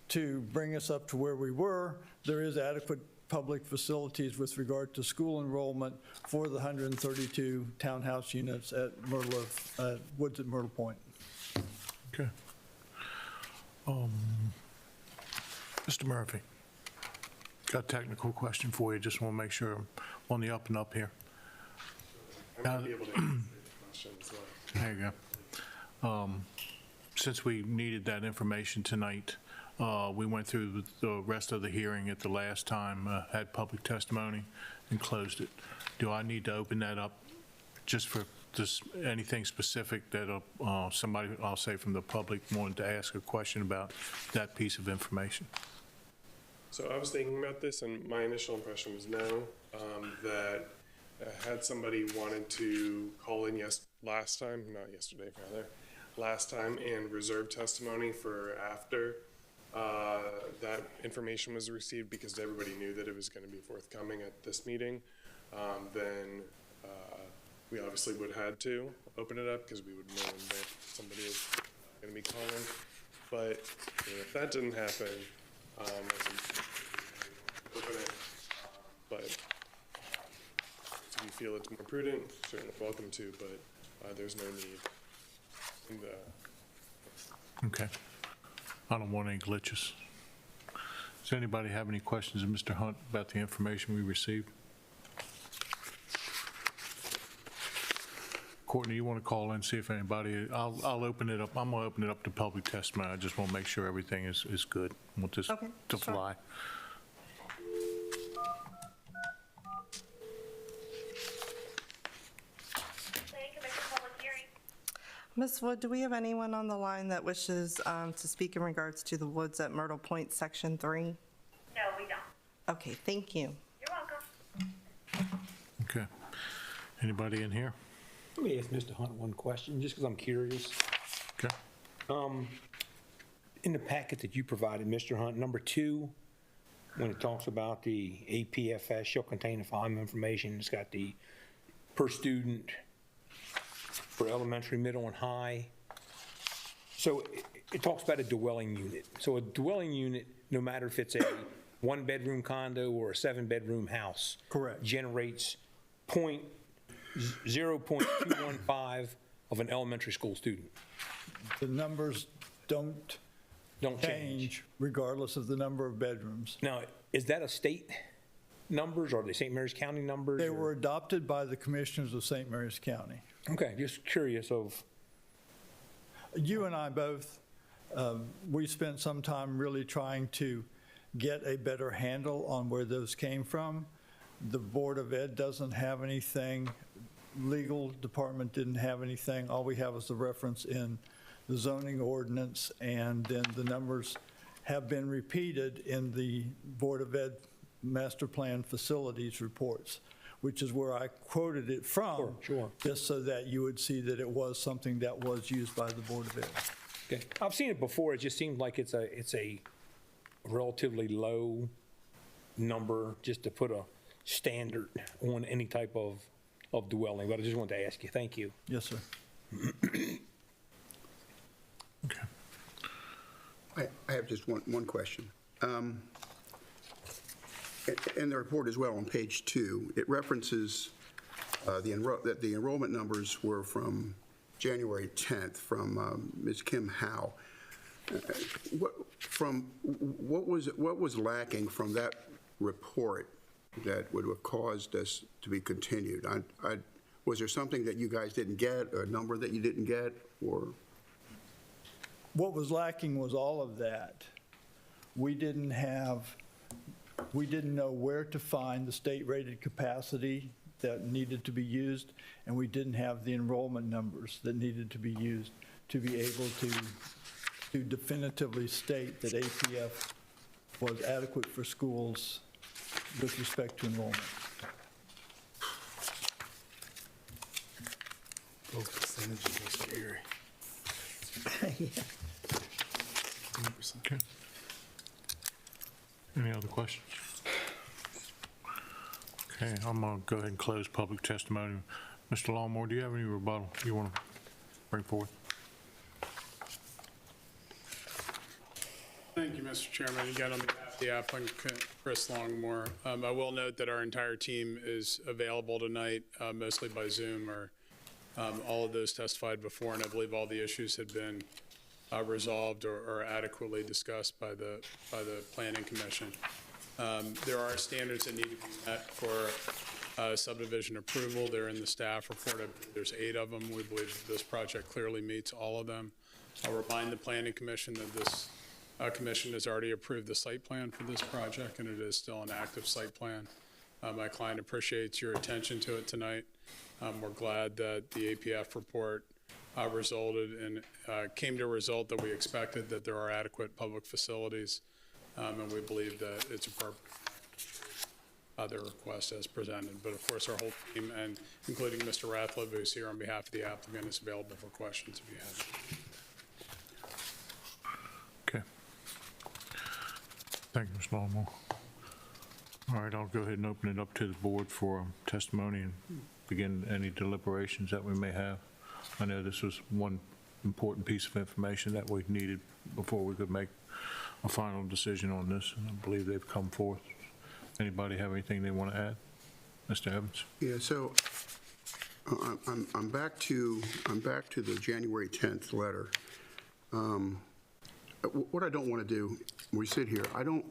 To bring us up to where we were, there is adequate public facilities with regard to school enrollment for the 132 townhouse units at Woods at Myrtle Point. Okay. Mr. Murphy, got a technical question for you. Just want to make sure I'm on the up and up here. I might be able to answer the question as well. There you go. Since we needed that information tonight, we went through the rest of the hearing at the last time, had public testimony, and closed it. Do I need to open that up just for this, anything specific that somebody, I'll say from the public, wanted to ask a question about that piece of information? So I was thinking about this, and my initial impression was no, that had somebody wanted to call in last time, not yesterday, rather, last time, and reserve testimony for after that information was received because everybody knew that it was going to be forthcoming at this meeting, then we obviously would have had to open it up because we would know that somebody is going to be calling. But if that didn't happen, I can open it. But if you feel it's more prudent, certainly welcome to, but there's no need in the. Okay. I don't want any glitches. Does anybody have any questions of Mr. Hunt about the information we received? Courtney, you want to call in, see if anybody, I'll open it up. I'm going to open it up to public testimony. I just want to make sure everything is good. I want this to fly. Ms. Wood, do we have anyone on the line that wishes to speak in regards to the Woods at Myrtle Point, Section 3? No, we don't. Okay, thank you. You're welcome. Okay. Anybody in here? Let me ask Mr. Hunt one question, just because I'm curious. Okay. In the packet that you provided, Mr. Hunt, number 2, when it talks about the APFS shall contain the following information, it's got the per student for elementary, middle, and high. So it talks about a dwelling unit. So a dwelling unit, no matter if it's a 1-bedroom condo or a 7-bedroom house. Correct. Generates 0.215 of an elementary school student. The numbers don't change regardless of the number of bedrooms. Now, is that a state numbers or are they St. Mary's County numbers? They were adopted by the commissioners of St. Mary's County. Okay, just curious of. You and I both, we spent some time really trying to get a better handle on where those came from. The Board of Ed doesn't have anything. Legal department didn't have anything. All we have is the reference in the zoning ordinance, and then the numbers have been repeated in the Board of Ed master plan facilities reports, which is where I quoted it from. Sure. Just so that you would see that it was something that was used by the Board of Ed. Okay, I've seen it before. It just seems like it's a relatively low number just to put a standard on any type of dwelling, but I just wanted to ask you. Thank you. Yes, sir. Okay. I have just one question. In the report as well, on page 2, it references that the enrollment numbers were from January 10th from Ms. Kim Howe. What was lacking from that report that would have caused us to be continued? Was there something that you guys didn't get, a number that you didn't get, or? What was lacking was all of that. We didn't know where to find the state-rated capacity that needed to be used, and we didn't have the enrollment numbers that needed to be used to be able to definitively state that APF was adequate for schools with respect to enrollment. Those percentages are scary. Okay. Any other questions? Okay, I'm going to go ahead and close public testimony. Mr. Longmore, do you have any rebuttal you want to bring forth? Thank you, Mr. Chairman. Again, on behalf of the applicant, Chris Longmore, I will note that our entire team is available tonight, mostly by Zoom, or all of those testified before, and I believe all the issues had been resolved or adequately discussed by the Planning Commission. There are standards that need to be met for subdivision approval. They're in the staff report. There's 8 of them. We believe this project clearly meets all of them. I'll remind the Planning Commission that this commission has already approved the site plan for this project, and it is still an active site plan. My client appreciates your attention to it tonight. We're glad that the APF report resulted in, came to a result that we expected, that there are adequate public facilities, and we believe that it's appropriate their request as presented. But of course, our whole team, and including Mr. Rathliff, who's here on behalf of the applicant, is available for questions if you have. Okay. Thank you, Mr. Longmore. All right, I'll go ahead and open it up to the board for testimony and begin any deliberations that we may have. I know this was one important piece of information that we needed before we could make a final decision on this, and I believe they've come forth. Anybody have anything they want to add? Mr. Evans? Yeah, so I'm back to the January 10th letter. What I don't want to do when we sit here, I don't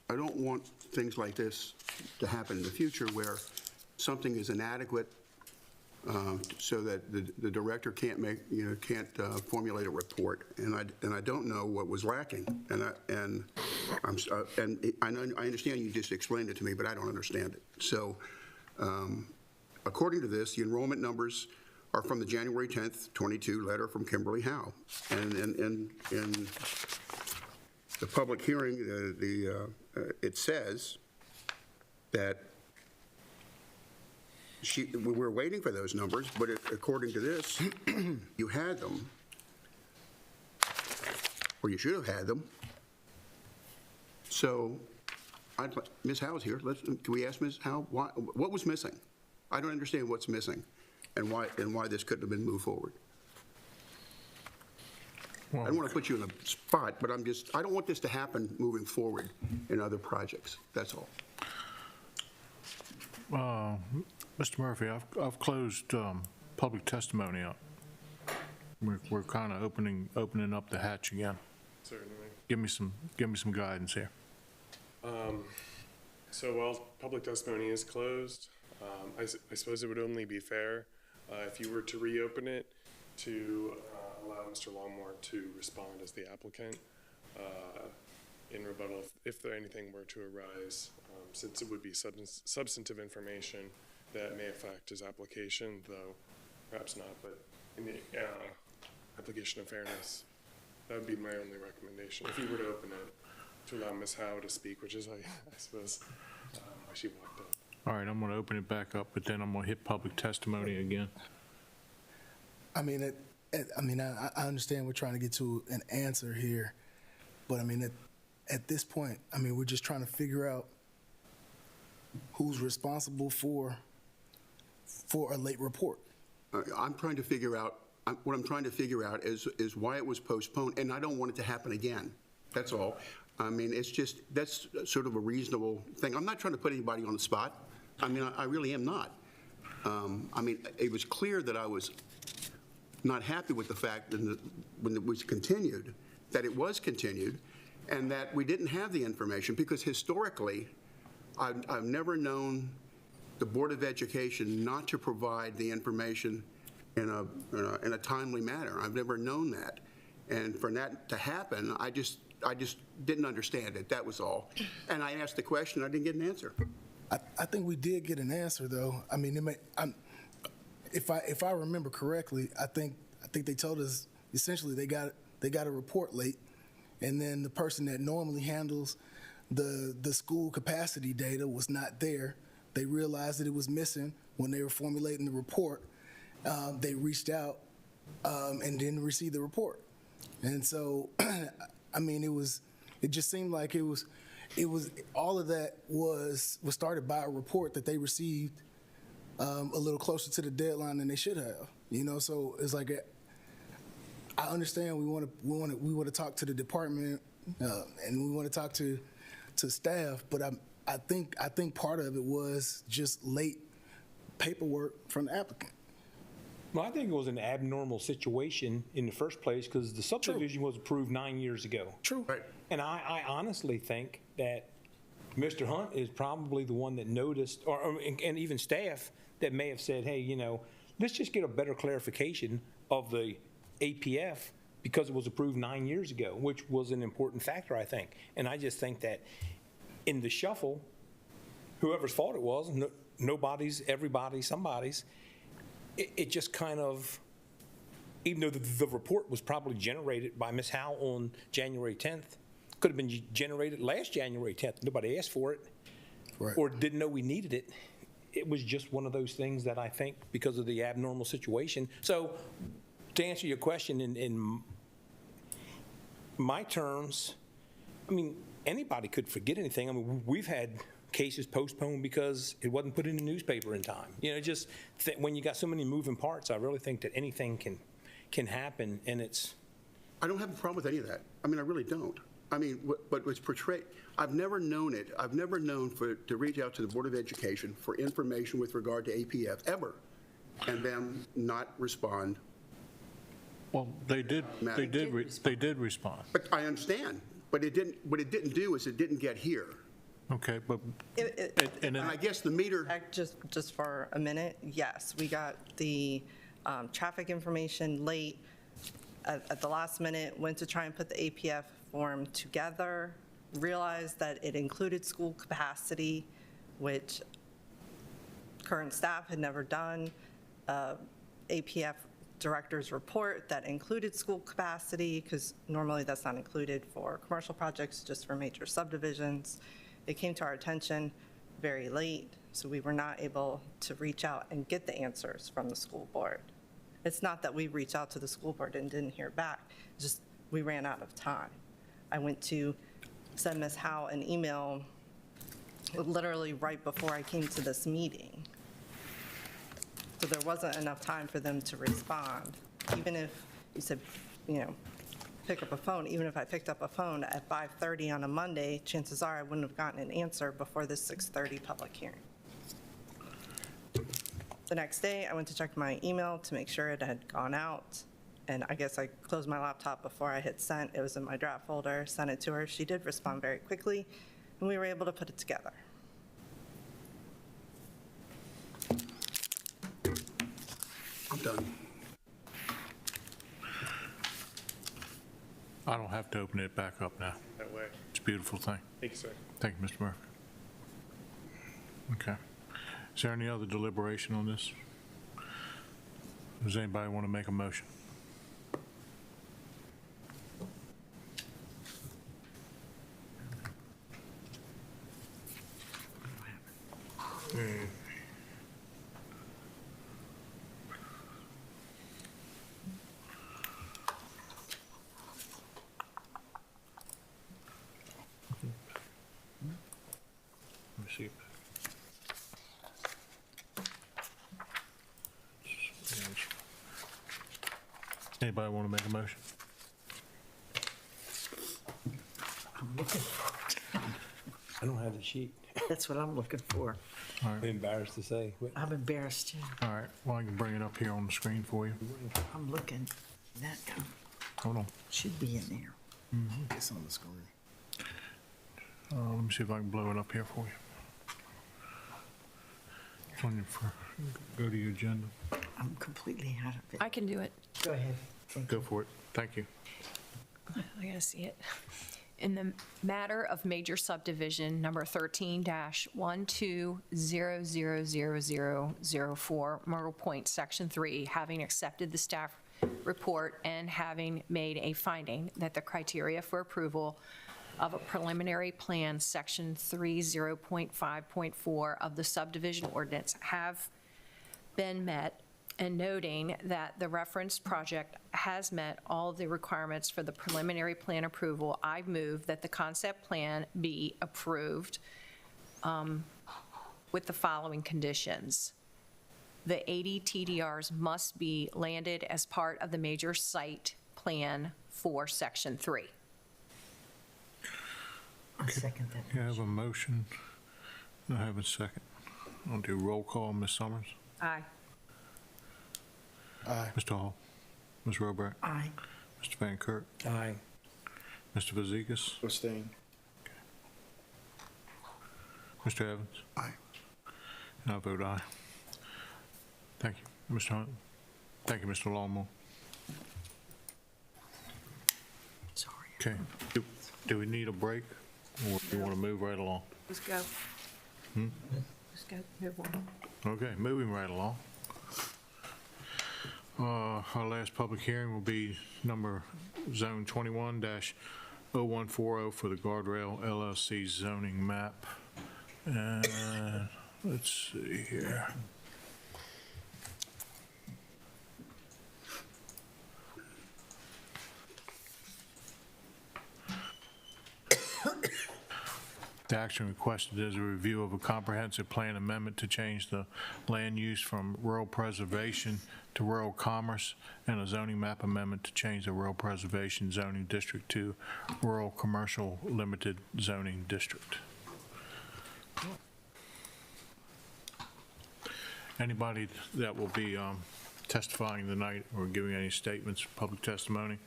want things like this to happen in the future where something is inadequate so that the director can't formulate a report, and I don't know what was lacking, and I understand you just explained it to me, but I don't understand it. So, according to this, the enrollment numbers are from the January 10th, 22 letter from Kimberly Howe, and in the public hearing, it says that we were waiting for those numbers, but according to this, you had them, or you should have had them. So, Ms. Howe's here. Can we ask Ms. Howe what was missing? I don't understand what's missing, and why this couldn't have been moved forward. Well, I don't want to put you in a spot, but I don't want this to happen moving forward in other projects. That's all. Mr. Murphy, I've closed public testimony up. We're kind of opening up the hatch again. Certainly. Give me some guidance here. So while public testimony is closed, I suppose it would only be fair if you were to reopen it to allow Mr. Longmore to respond as the applicant in rebuttal if there anything were to arise, since it would be substantive information that may affect his application, though perhaps not, but in the application of fairness, that would be my only recommendation. If you were to open it to allow Ms. Howe to speak, which is, I suppose, why she walked up. All right, I'm going to open it back up, but then I'm going to hit public testimony again. I mean, I understand we're trying to get to an answer here, but I mean, at this point, I mean, we're just trying to figure out who's responsible for a late report. I'm trying to figure out, what I'm trying to figure out is why it was postponed, and I don't want it to happen again. That's all. I mean, that's sort of a reasonable thing. I'm not trying to put anybody on the spot. I mean, I really am not. I mean, it was clear that I was not happy with the fact that when it was continued, that it was continued and that we didn't have the information, because historically, I've never known the Board of Education not to provide the information in a timely manner. I've never known that. And for that to happen, I just didn't understand it, that was all. And I asked the question, I didn't get an answer. I think we did get an answer, though. I mean, if I remember correctly, I think they told us essentially they got a report late, and then the person that normally handles the school capacity data was not there. They realized that it was missing when they were formulating the report. They reached out and didn't receive the report, and so I mean, it just seemed like it was all of that was started by a report that they received a little closer to the deadline than they should have. You know, so it's like I understand we want to talk to the department and we want to talk to staff, but I think part of it was just late paperwork from the applicant. Well, I think it was an abnormal situation in the first place because the subdivision was approved 9 years ago. True. Right. And I honestly think that Mr. Hunt is probably the one that noticed, and even staff that may have said, hey, you know, let's just get a better clarification of the APF because it was approved 9 years ago, which was an important factor, I think. And I just think that in the shuffle, whoever's fault it was, nobody's, everybody's, somebody's, it just kind of, even though the report was probably generated by Ms. Howe on January 10th, could have been generated last January 10th. Nobody asked for it, right, or didn't know we needed it. It was just one of those things that I think because of the abnormal situation. So to answer your question in my terms, I mean, anybody could forget anything. I mean, we've had cases postponed because it wasn't put in the newspaper in time. You know, just when you got so many moving parts, I really think that anything can happen, and it's. I don't have a problem with any of that. I mean, I really don't. I mean, but what's portrayed, I've never known it. I've never known to reach out to the Board of Education for information with regard to APF, ever, and them not respond. Well, they did respond. But I understand. But what it didn't do is it didn't get here. Okay, but, And I guess the meter. Just for a minute, yes, we got the traffic information late at the last minute, went to try and put the APF form together, realized that it included school capacity, which current staff had never done. APF director's report that included school capacity, because normally that's not included for commercial projects, just for major subdivisions. It came to our attention very late, so we were not able to reach out and get the answers from the school board. It's not that we reached out to the school board and didn't hear back, it's just we ran out of time. I went to send Ms. Howe an email literally right before I came to this meeting. So there wasn't enough time for them to respond. Even if you said, you know, pick up a phone, even if I picked up a phone at 5:30 on a Monday, chances are I wouldn't have gotten an answer before this 6:30 public hearing. The next day, I went to check my email to make sure it had gone out, and I guess I closed my laptop before I hit sent. It was in my draft folder, sent it to her. She did respond very quickly, and we were able to put it together. I'm done. I don't have to open it back up now. That way. It's a beautiful thing. Thank you, sir. Thank you, Mr. Murphy. Okay. Is there any other deliberation on this? Does anybody want to make a motion? Let me see. Anybody want to make a motion? I don't have the sheet. That's what I'm looking for. All right. I'm embarrassed to say. But I'm embarrassed too. All right, well, I can bring it up here on the screen for you. I'm looking. That Hold on. should be in there. It's on the screen. Let me see if I can blow it up here for you. It's on go to your agenda. I'm completely out of it. I can do it. Go ahead. Go for it. Thank you. I gotta see it. In the matter of major subdivision number 13-12000004, Myrtle Point, Section 3, having accepted the staff report and having made a finding that the criteria for approval of a preliminary plan, Section 30.5.4 of the subdivision ordinance have been met, and noting that the referenced project has met all of the requirements for the preliminary plan approval, I move that the concept plan be approved with the following conditions. The 80 TDRs must be landed as part of the major site plan for Section 3. I'll second that. You have a motion. I have a second. I'll do roll call. Ms. Summers? Aye. Aye. Mr. Hall? Ms. Robrack? Aye. Mr. Van Kirk? Aye. Mr. Vazegas? Abstain. Mr. Evans? Aye. And I vote aye. Thank you, Mr. Hunt. Thank you, Mr. Longmore. Sorry. Okay. Do we need a break, or do you want to move right along? Let's go. Let's go. Move on. Okay, moving right along. Our last public hearing will be number Zone 21-0140 for the Guardrail LLC zoning map. And let's see here. The action requested is a review of a comprehensive plan amendment to change the land use from rural preservation to rural commerce, and a zoning map amendment to change the rural preservation zoning district to rural commercial limited zoning district. Anybody that will be testifying tonight or giving any statements, public testimony,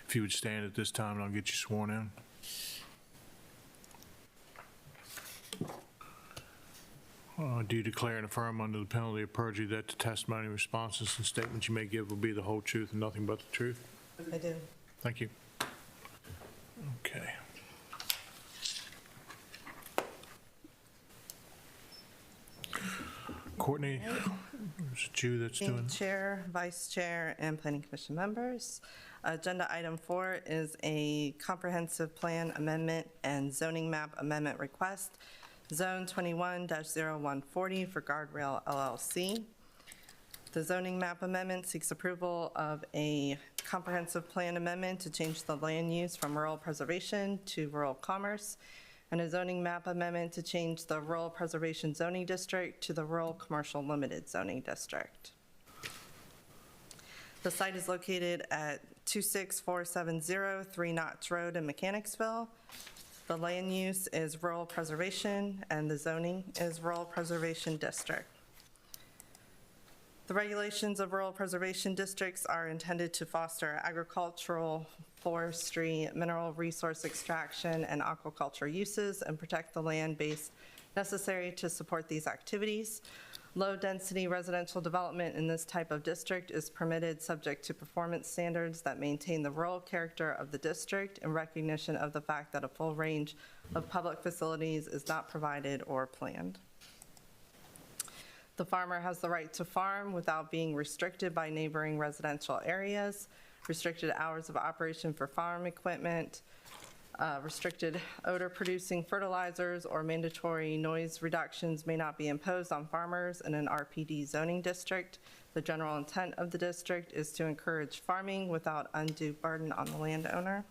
if you would stand at this time, and I'll get you sworn in. Do you declare and affirm under the penalty of perjury that the testimony, responses, and statements you may give will be the whole truth and nothing but the truth? I do. Thank you. Okay. Courtney, is it you that's doing? Chair, Vice Chair, and Planning Commission members. Agenda item 4 is a comprehensive plan amendment and zoning map amendment request, Zone 21-0140 for Guardrail LLC. The zoning map amendment seeks approval of a comprehensive plan amendment to change the land use from rural preservation to rural commerce, and a zoning map amendment to change the rural preservation zoning district to the rural commercial limited zoning district. The site is located at 26470 Three Notch Road in Mechanicsville. The land use is rural preservation, and the zoning is rural preservation district. The regulations of rural preservation districts are intended to foster agricultural, forestry, mineral resource extraction, and aquaculture uses, and protect the land base necessary to support these activities. Low-density residential development in this type of district is permitted subject to performance standards that maintain the rural character of the district in recognition of the fact that a full range of public facilities is not provided or planned. The farmer has the right to farm without being restricted by neighboring residential areas, restricted hours of operation for farm equipment, restricted odor-producing fertilizers or mandatory noise reductions may not be imposed on farmers in an RPD zoning district. The general intent of the district is to encourage farming without undue burden on the landowner.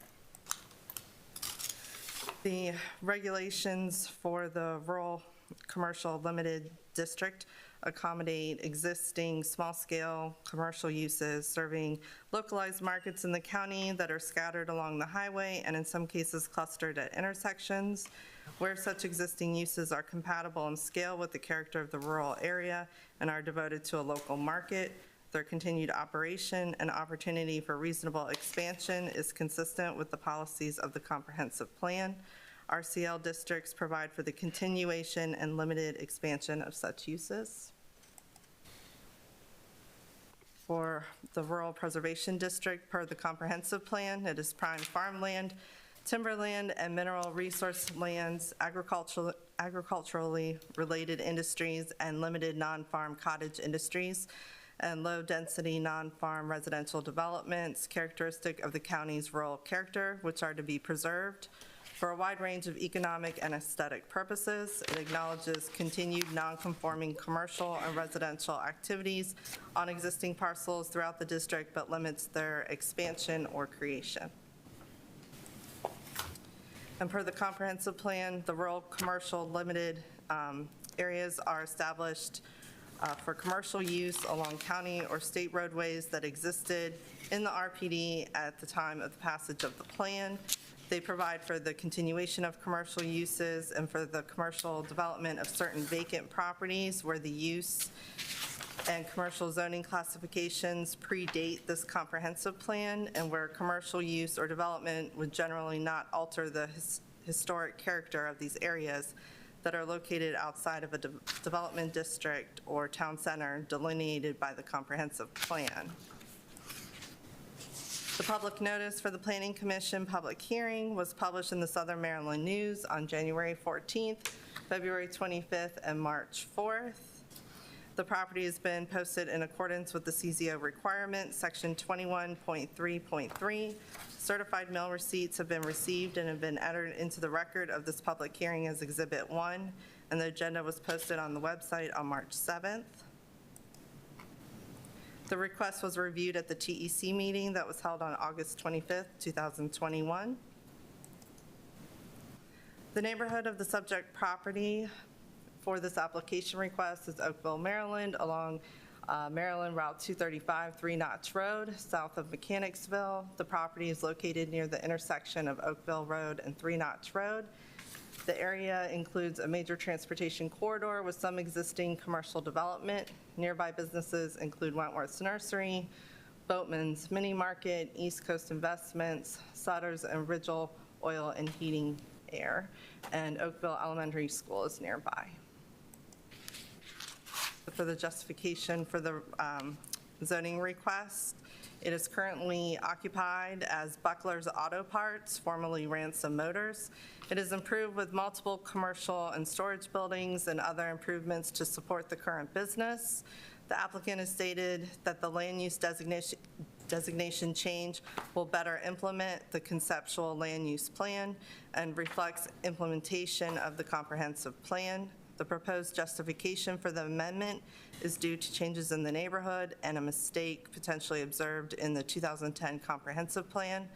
The regulations for the rural commercial limited district accommodate existing small-scale commercial uses serving localized markets in the county that are scattered along the highway and in some cases clustered at intersections. Where such existing uses are compatible in scale with the character of the rural area and are devoted to a local market, their continued operation and opportunity for reasonable expansion is consistent with the policies of the comprehensive plan. RCL districts provide for the continuation and limited expansion of such uses. For the Rural Preservation District, per the comprehensive plan, it is prime farmland, timberland, and mineral resource lands, agriculturally related industries, and limited non-farm cottage industries, and low-density non-farm residential developments characteristic of the county's rural character, which are to be preserved for a wide range of economic and aesthetic purposes. It acknowledges continued non-conforming commercial and residential activities on existing parcels throughout the district, but limits their expansion or creation. And per the comprehensive plan, the rural commercial limited areas are established for commercial use along county or state roadways that existed in the RPD at the time of the passage of the plan. They provide for the continuation of commercial uses and for the commercial development of certain vacant properties where the use and commercial zoning classifications predate this comprehensive plan, and where commercial use or development would generally not alter the historic character of these areas that are located outside of a development district or town center delineated by the comprehensive plan. The public notice for the Planning Commission public hearing was published in the Southern Maryland News on January 14th, February 25th, and March 4th. The property has been posted in accordance with the CZO requirements, Section 21.3.3. Certified mail receipts have been received and have been entered into the record of this public hearing as Exhibit 1, and the agenda was posted on the website on March 7th. The request was reviewed at the TEC meeting that was held on August 25th, 2021. The neighborhood of the subject property for this application request is Oakville, Maryland, along Maryland Route 235, 3 Notch Road, south of Mechanicsville. The property is located near the intersection of Oakville Road and 3 Notch Road. The area includes a major transportation corridor with some existing commercial development. Nearby businesses include Wentworth's Nursery, Boatman's Mini Market, East Coast Investments, Sutter's and Ridgel Oil and Heating Air, and Oakville Elementary School is nearby. For the justification for the zoning request, it is currently occupied as Buckler's Auto Parts, formerly Ransom Motors. It is improved with multiple commercial and storage buildings and other improvements to support the current business. The applicant has stated that the land use designation change will better implement the conceptual land use plan and reflects implementation of the comprehensive plan. The proposed justification for the amendment is due to changes in the neighborhood and a mistake potentially observed in the 2010 comprehensive plan.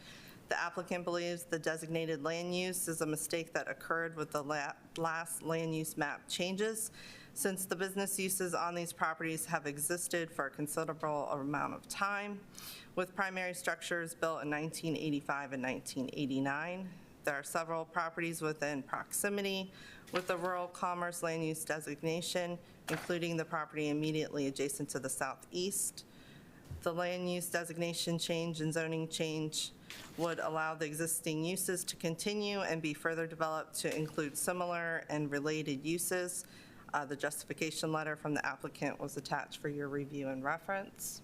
The applicant believes the designated land use is a mistake that occurred with the last land use map changes, since the business uses on these properties have existed for a considerable amount of time, with primary structures built in 1985 and 1989. There are several properties within proximity with the rural commerce land use designation, including the property immediately adjacent to the southeast. The land use designation change and zoning change would allow the existing uses to continue and be further developed to include similar and related uses. The justification letter from the applicant was attached for your review and reference.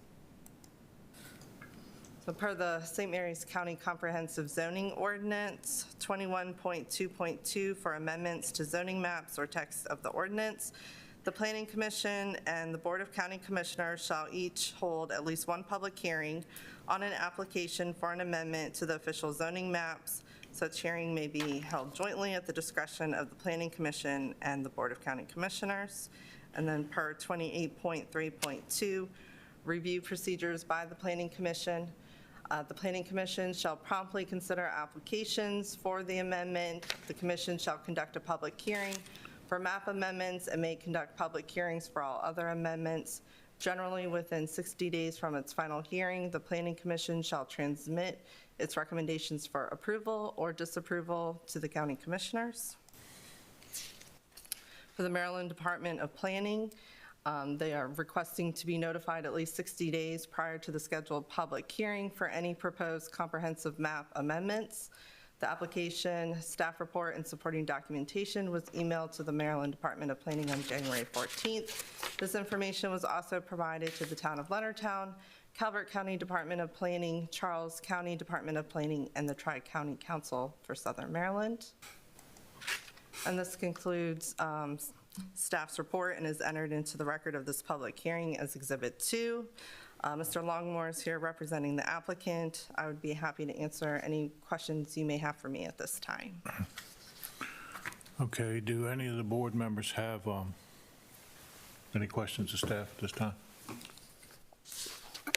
So per the St. Mary's County Comprehensive Zoning Ordinance, 21.2.2 for amendments to zoning maps or text of the ordinance, the Planning Commission and the Board of County Commissioners shall each hold at least one public hearing on an application for an amendment to the official zoning maps. Such hearing may be held jointly at the discretion of the Planning Commission and the Board of County Commissioners. And then per 28.3.2, review procedures by the Planning Commission. The Planning Commission shall promptly consider applications for the amendment. The Commission shall conduct a public hearing for map amendments and may conduct public hearings for all other amendments. Generally, within 60 days from its final hearing, the Planning Commission shall transmit its recommendations for approval or disapproval to the County Commissioners. For the Maryland Department of Planning, They are requesting to be notified at least 60 days prior to the scheduled public hearing for any proposed comprehensive map amendments. The application, staff report, and supporting documentation was emailed to the Maryland Department of Planning on January 14th. This information was also provided to the town of Leonardtown, Calvert County Department of Planning, Charles County Department of Planning, and the Tri-County Council for Southern Maryland. And this concludes staff's report and is entered into the record of this public hearing as Exhibit 2. Mr. Longmore is here representing the applicant. I would be happy to answer any questions you may have for me at this time. Okay, do any of the board members have any questions of staff at this time?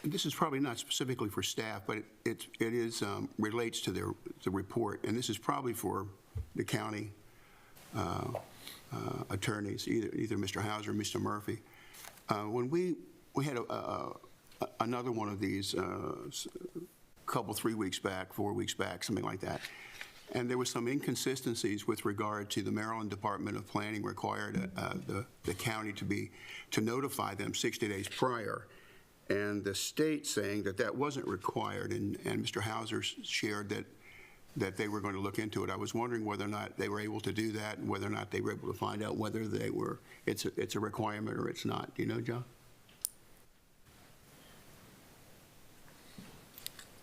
This is probably not specifically for staff, but it is relates to the report, and this is probably for the county attorneys, either Mr. Hauser or Mr. Murphy. When we had another one of these couple, 3 weeks back, 4 weeks back, something like that, and there was some inconsistencies with regard to the Maryland Department of Planning required the county to notify them 60 days prior, and the state saying that wasn't required, and Mr. Hauser shared that they were going to look into it. I was wondering whether or not they were able to do that, and whether or not they were able to find out whether it's a requirement or it's not. Do you know, John?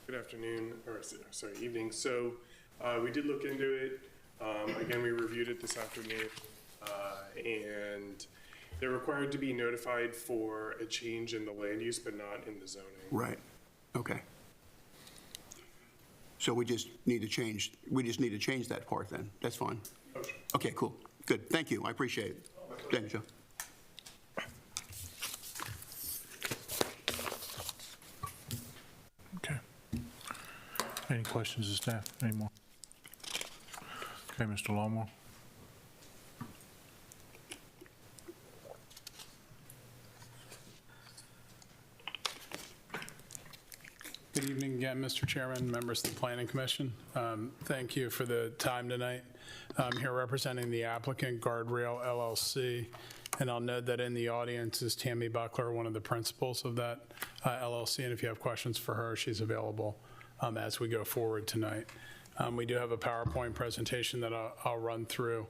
Good afternoon, or sorry, evening. So we did look into it. Again, we reviewed it this afternoon, and they're required to be notified for a change in the land use, but not in the zoning. Right. Okay. So we just need to change that part then. That's fine. Okay, cool. Good. Thank you. I appreciate it. Thank you, Joe. Okay. Any questions of staff? Any more? Okay, Mr. Longmore. Good evening again, Mr. Chairman, members of the Planning Commission. Thank you for the time tonight. I'm here representing the applicant, Guardrail LLC, and I'll note that in the audience is Tammy Buckler, one of the principals of that LLC, and if you have questions for her, she's available as we go forward tonight. We do have a PowerPoint presentation that I'll run through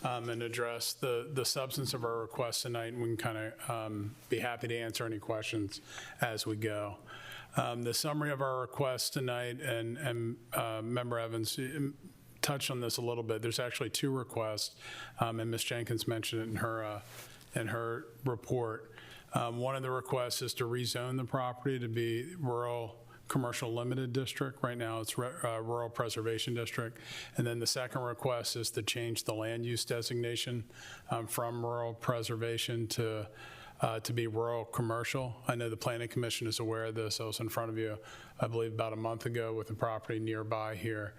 and address the substance of our request tonight, and we can kind of be happy to answer any questions as we go. The summary of our request tonight, and Member Evans touched on this a little bit. There's actually 2 requests, and Ms. Jenkins mentioned it in her report. One of the requests is to rezone the property to be rural commercial limited district. Right now it's rural preservation district. And then the second request is to change the land use designation from rural preservation to be rural commercial. I know the Planning Commission is aware of this. I was in front of you, I believe, about a month ago with a property nearby here.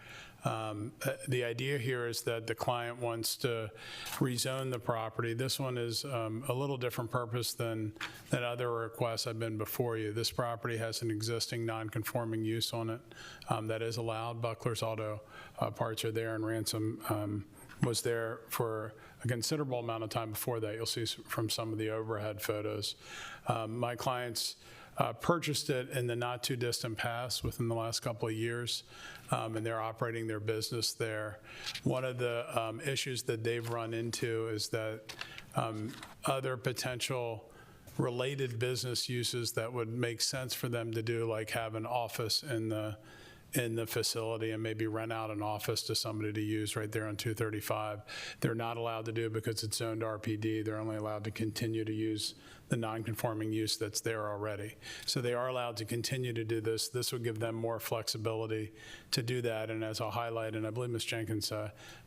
The idea here is that the client wants to rezone the property. This one is a little different purpose than other requests I've been before you. This property has an existing non-conforming use on it that is allowed. Buckler's Auto Parts are there, and Ransom was there for a considerable amount of time before that. You'll see from some of the overhead photos. My clients purchased it in the not too distant past within the last couple of years, and they're operating their business there. One of the issues that they've run into is that other potential related business uses that would make sense for them to do, like have an office in the facility and maybe rent out an office to somebody to use right there on 235. They're not allowed to do it because it's zoned RPD. They're only allowed to continue to use the non-conforming use that's there already. So they are allowed to continue to do this. This would give them more flexibility to do that. And as I'll highlight, and I believe Ms. Jenkins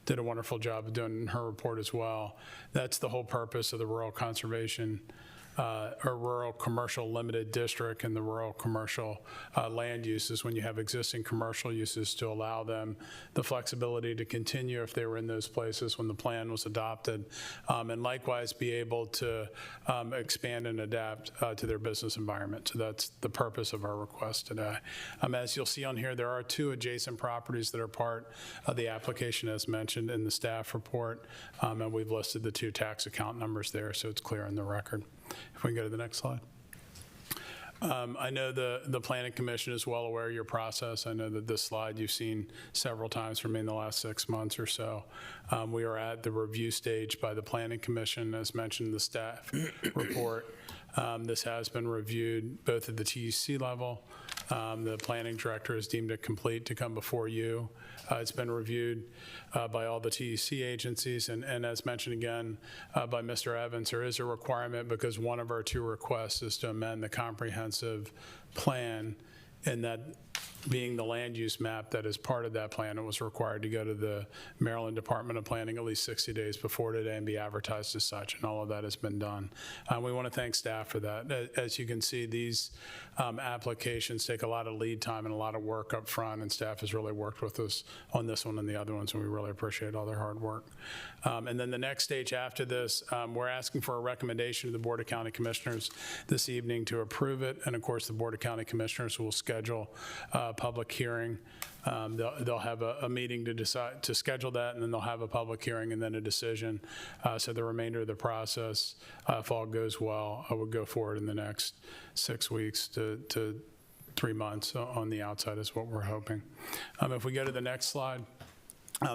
did a wonderful job of doing it in her report as well, that's the whole purpose of the rural conservation or rural commercial limited district and the rural commercial land uses, when you have existing commercial uses, to allow them the flexibility to continue if they were in those places when the plan was adopted, and likewise be able to expand and adapt to their business environment. So that's the purpose of our request today. As you'll see on here, there are 2 adjacent properties that are part of the application as mentioned in the staff report, and we've listed the 2 tax account numbers there so it's clear in the record. If we can go to the next slide. I know the Planning Commission is well aware of your process. I know that this slide you've seen several times from me in the last 6 months or so. We are at the review stage by the Planning Commission, as mentioned in the staff report. This has been reviewed both at the TEC level. The planning director has deemed it complete to come before you. It's been reviewed by all the TEC agencies, and as mentioned again by Mr. Evans, there is a requirement because one of our 2 requests is to amend the comprehensive plan, and that being the land use map that is part of that plan, it was required to go to the Maryland Department of Planning at least 60 days before today and be advertised as such, and all of that has been done. We want to thank staff for that. As you can see, these applications take a lot of lead time and a lot of work up front, and staff has really worked with us on this one and the other ones, and we really appreciate all their hard work. And then the next stage after this, we're asking for a recommendation to the Board of County Commissioners this evening to approve it, and of course, the Board of County Commissioners will schedule public hearing. They'll have a meeting to decide to schedule that, and then they'll have a public hearing and then a decision. So the remainder of the process, if all goes well, I would go forward in the next 6 weeks to 3 months on the outside is what we're hoping. If we go to the next slide.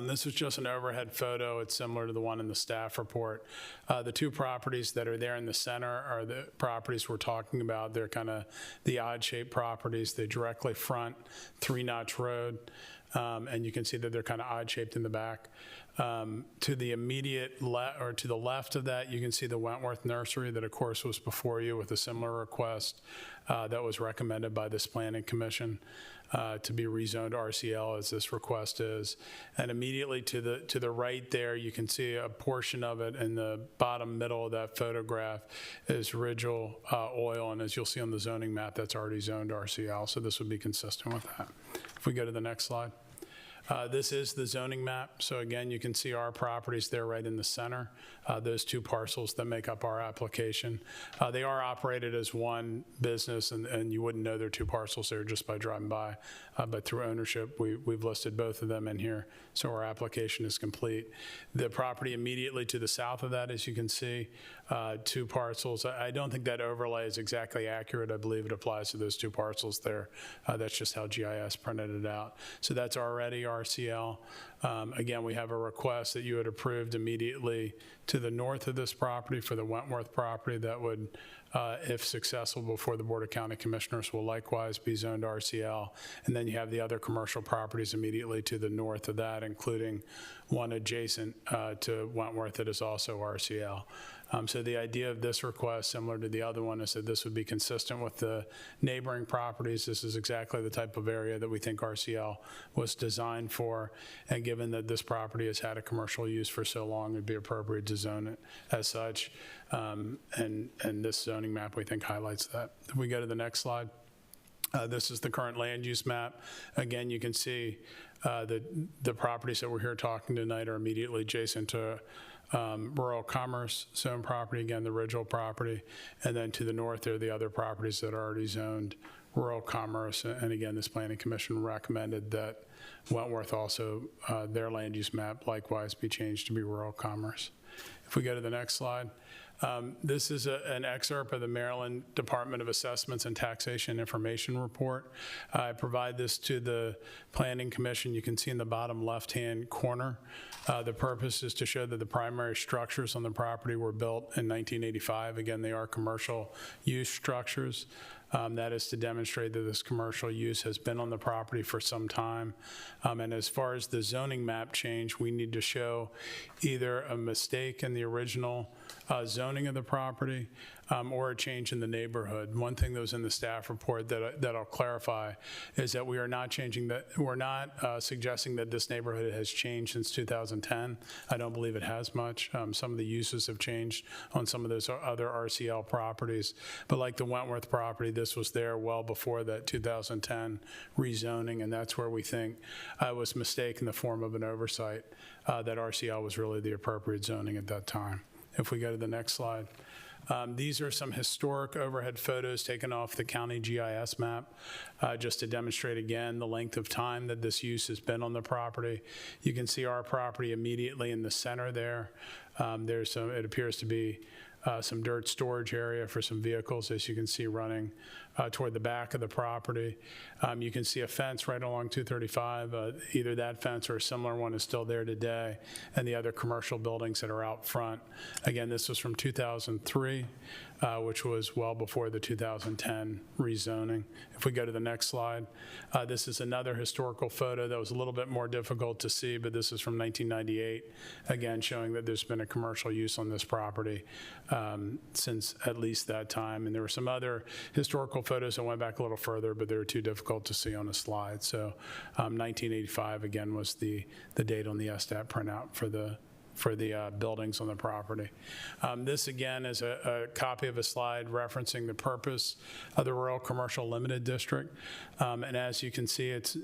This is just an overhead photo. It's similar to the one in the staff report. The 2 properties that are there in the center are the properties we're talking about. They're kind of the odd-shaped properties. They directly front 3 Notch Road, and you can see that they're kind of odd-shaped in the back. To the immediate or to the left of that, you can see the Wentworth Nursery that, of course, was before you with a similar request that was recommended by this Planning Commission. To be rezoned RCL as this request is. And immediately to the right there, you can see a portion of it in the bottom middle of that photograph is Ridgel Oil, and as you'll see on the zoning map, that's already zoned RCL, so this would be consistent with that. If we go to the next slide. This is the zoning map. So again, you can see our properties there right in the center, those 2 parcels that make up our application. They are operated as one business, and you wouldn't know they're 2 parcels there just by driving by. But through ownership, we've listed both of them in here, so our application is complete. The property immediately to the south of that, as you can see, 2 parcels. I don't think that overlay is exactly accurate. I believe it applies to those 2 parcels there. That's just how GIS printed it out. So that's already RCL. Again, we have a request that you had approved immediately to the north of this property for the Wentworth property that would, if successful before the Board of County Commissioners, will likewise be zoned RCL. And then you have the other commercial properties immediately to the north of that, including one adjacent to Wentworth that is also RCL. So the idea of this request, similar to the other one, is that this would be consistent with the neighboring properties. This is exactly the type of area that we think RCL was designed for. And given that this property has had a commercial use for so long, it'd be appropriate to zone it as such. And this zoning map, we think, highlights that. If we go to the next slide. This is the current land use map. Again, you can see the properties that we're here talking tonight are immediately adjacent to rural commerce zone property, again, the Ridgel property, and then to the north there are the other properties that are already zoned rural commerce. And again, this Planning Commission recommended that Wentworth also, their land use map likewise be changed to be rural commerce. If we go to the next slide. This is an excerpt of the Maryland Department of Assessments and Taxation Information Report. I provide this to the Planning Commission. You can see in the bottom left-hand corner. The purpose is to show that the primary structures on the property were built in 1985. Again, they are commercial use structures. That is to demonstrate that this commercial use has been on the property for some time. And as far as the zoning map change, we need to show either a mistake in the original zoning of the property or a change in the neighborhood. One thing that was in the staff report that I'll clarify is that we are not changing that. We're not suggesting that this neighborhood has changed since 2010. I don't believe it has much. Some of the uses have changed on some of those other RCL properties, but like the Wentworth property, this was there well before that 2010 rezoning, and that's where we think I was mistaken in the form of an oversight that RCL was really the appropriate zoning at that time. If we go to the next slide. These are some historic overhead photos taken off the county GIS map, just to demonstrate again the length of time that this use has been on the property. You can see our property immediately in the center there. It appears to be some dirt storage area for some vehicles, as you can see, running toward the back of the property. You can see a fence right along 235. Either that fence or a similar one is still there today, and the other commercial buildings that are out front. Again, this was from 2003, which was well before the 2010 rezoning. If we go to the next slide, this is another historical photo that was a little bit more difficult to see, but this is from 1998, again, showing that there's been a commercial use on this property since at least that time. And there were some other historical photos that went back a little further, but they were too difficult to see on a slide. So 1985, again, was the date on the SDAT printout for the buildings on the property. This, again, is a copy of a slide referencing the purpose of the Rural Commercial Limited District. And as you can see, it's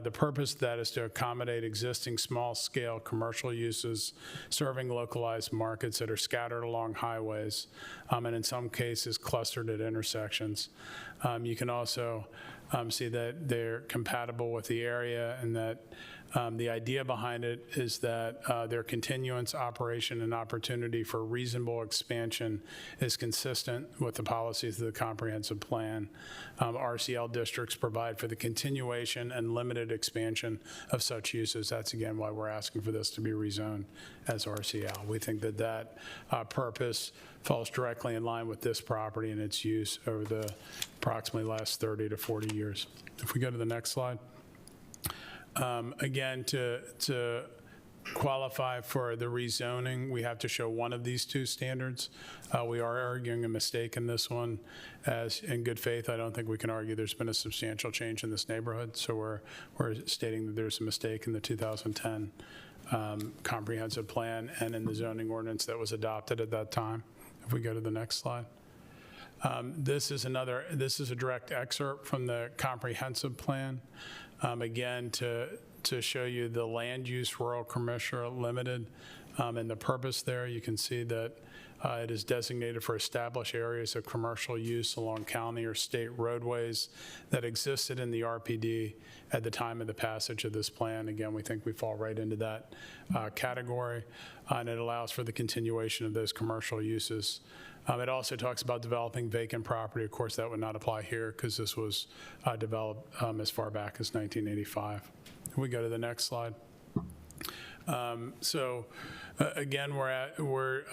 the purpose of that is to accommodate existing small-scale commercial uses serving localized markets that are scattered along highways, and in some cases clustered at intersections. You can also see that they're compatible with the area, and that the idea behind it is that their continuance, operation, and opportunity for reasonable expansion is consistent with the policies of the comprehensive plan. RCL districts provide for the continuation and limited expansion of such uses. That's, again, why we're asking for this to be rezoned as RCL. We think that that purpose falls directly in line with this property and its use over the approximately last 30 to 40 years. If we go to the next slide. Again, to qualify for the rezoning, we have to show one of these two standards. We are arguing a mistake in this one. As in good faith, I don't think we can argue there's been a substantial change in this neighborhood. So we're stating that there's a mistake in the 2010 comprehensive plan and in the zoning ordinance that was adopted at that time. If we go to the next slide. This is a direct excerpt from the comprehensive plan. Again, to show you the land use rural commercial limited and the purpose there, you can see that it is designated for established areas of commercial use along county or state roadways that existed in the RPD at the time of the passage of this plan. Again, we think we fall right into that category, and it allows for the continuation of those commercial uses. It also talks about developing vacant property. Of course, that would not apply here because this was developed as far back as 1985. We go to the next slide. Again, we're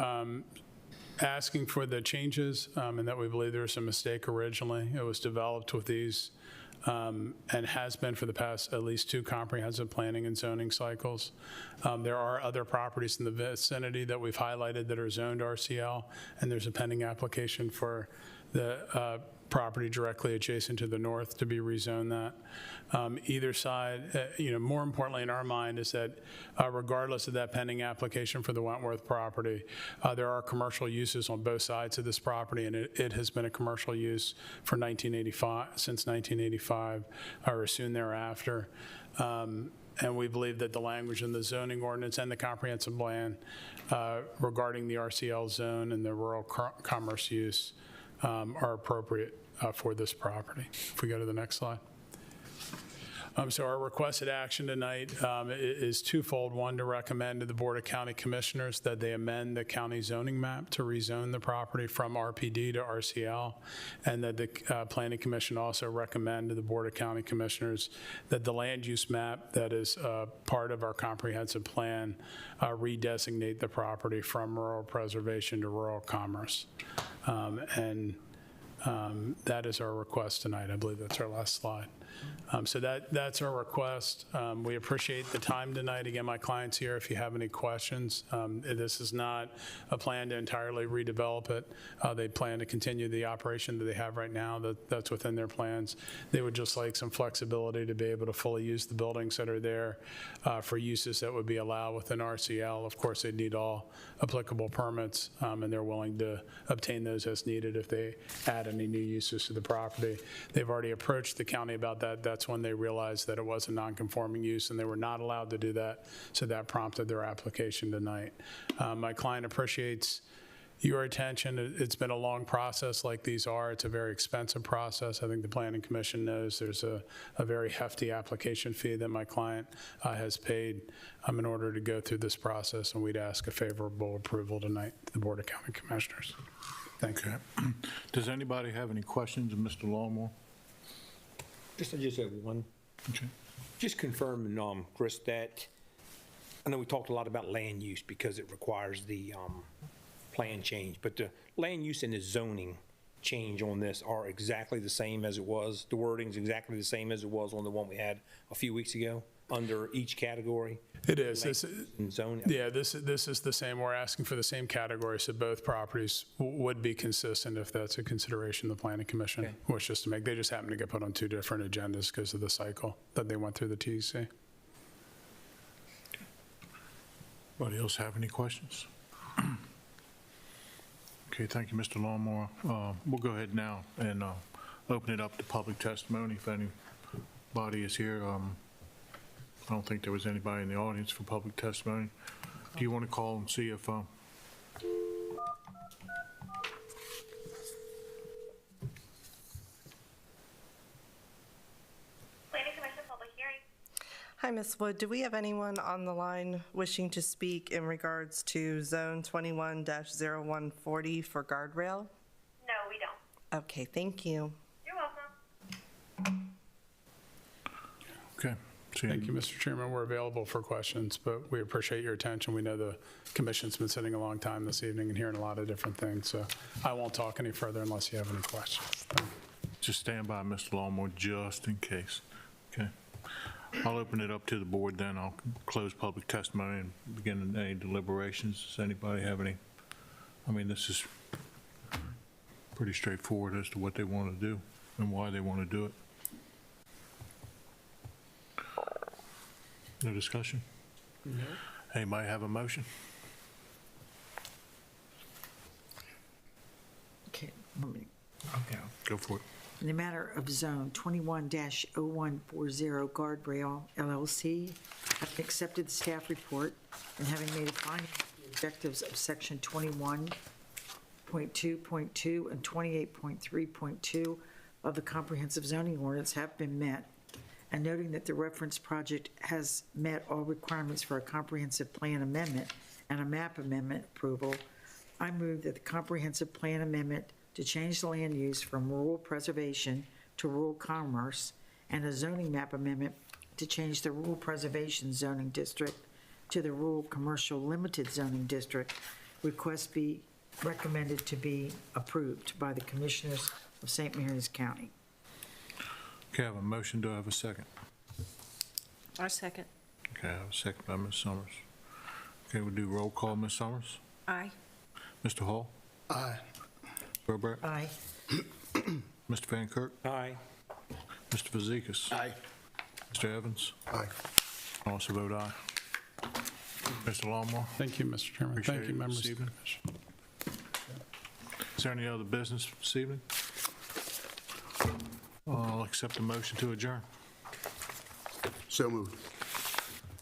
asking for the changes and that we believe there was a mistake originally. It was developed with these and has been for the past at least 2 comprehensive planning and zoning cycles. There are other properties in the vicinity that we've highlighted that are zoned RCL, and there's a pending application for the property directly adjacent to the north to be rezoned that. Either side, more importantly in our mind is that regardless of that pending application for the Wentworth property, there are commercial uses on both sides of this property, and it has been a commercial use for since 1985 or soon thereafter. And we believe that the language in the zoning ordinance and the comprehensive plan regarding the RCL zone and the rural commerce use are appropriate for this property. If we go to the next slide. So our requested action tonight is twofold. One, to recommend to the Board of County Commissioners that they amend the county zoning map to rezone the property from RPD to RCL, and that the Planning Commission also recommend to the Board of County Commissioners that the land use map that is part of our comprehensive plan redesignate the property from rural preservation to rural commerce. That is our request tonight. I believe that's our last slide. So that's our request. We appreciate the time tonight. Again, my client's here if you have any questions. This is not a plan to entirely redevelop it. They plan to continue the operation that they have right now. That's within their plans. They would just like some flexibility to be able to fully use the buildings that are there for uses that would be allowed within RCL. Of course, they'd need all applicable permits, and they're willing to obtain those as needed if they add any new uses to the property. They've already approached the county about that. That's when they realized that it was a non-conforming use and they were not allowed to do that. So that prompted their application tonight. My client appreciates your attention. It's been a long process like these are. It's a very expensive process. I think the Planning Commission knows there's a very hefty application fee that my client has paid in order to go through this process, and we'd ask a favorable approval tonight to the Board of County Commissioners. Thank you. Okay. Does anybody have any questions of Mr. Longmore? I just have one. Okay. Just confirming, Chris, that I know we talked a lot about land use because it requires the plan change, but the land use and the zoning change on this are exactly the same as it was. The wording's exactly the same as it was on the one we had a few weeks ago under each category. It is. And zoning. Yeah, this is the same. We're asking for the same category, so both properties would be consistent if that's a consideration the Planning Commission wishes to make. They just happen to get put on two different agendas because of the cycle that they went through the TEC. Anybody else have any questions? Okay, thank you, Mr. Longmore. We'll go ahead now and open it up to public testimony if anybody is here. I don't think there was anybody in the audience for public testimony. Do you want to call and see if, Planning Commission public hearing. Hi, Ms. Wood. Do we have anyone on the line wishing to speak in regards to Zone 21-0140 for guardrail? No, we don't. Okay, thank you. You're welcome. okay. Thank you, Mr. Chairman. We're available for questions, but we appreciate your attention. We know the commission's been sitting a long time this evening and hearing a lot of different things, so I won't talk any further unless you have any questions. Thank you. Just stand by, Mr. Longmore, just in case. Okay. I'll open it up to the board then. I'll close public testimony and begin any deliberations. Does anybody have any? I mean, this is pretty straightforward as to what they want to do and why they want to do it. No discussion? No. Anybody have a motion? Okay, Go for it. in the matter of Zone 21-0140 Guardrail LLC, having accepted the staff report and having made a finding that the objectives of Section 21.2.2 and 28.3.2 of the Comprehensive Zoning Ordinance have been met, and noting that the reference project has met all requirements for a comprehensive plan amendment and a map amendment approval, I move that the comprehensive plan amendment to change the land use from rural preservation to rural commerce and a zoning map amendment to change the rural preservation zoning district to the rural commercial limited zoning district request be recommended to be approved by the Commissioners of St. Mary's County. Okay, I have a motion. Do I have a second? Our second. Okay, I have a second by Ms. Summers. Okay, we'll do roll call. Ms. Summers? Aye. Mr. Hall? Aye. Robert? Aye. Mr. Van Kirk? Aye. Mr. Fazekas? Aye. Mr. Evans? Aye. I also vote aye. Mr. Longmore? Thank you, Mr. Chairman. Appreciate Thank you, it members this of the evening. commission. Is there any other business this evening? I'll accept a motion to adjourn. So moved.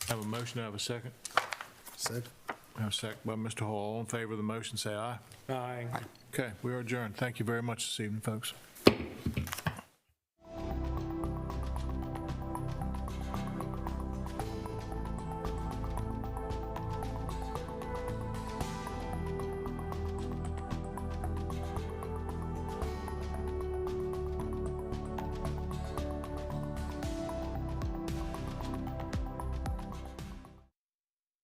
I have a motion. I have a second. Second. I have a second by Mr. Hall. All in favor of the motion, say aye. Aye. Okay, we are adjourned. Thank you very much this evening, folks.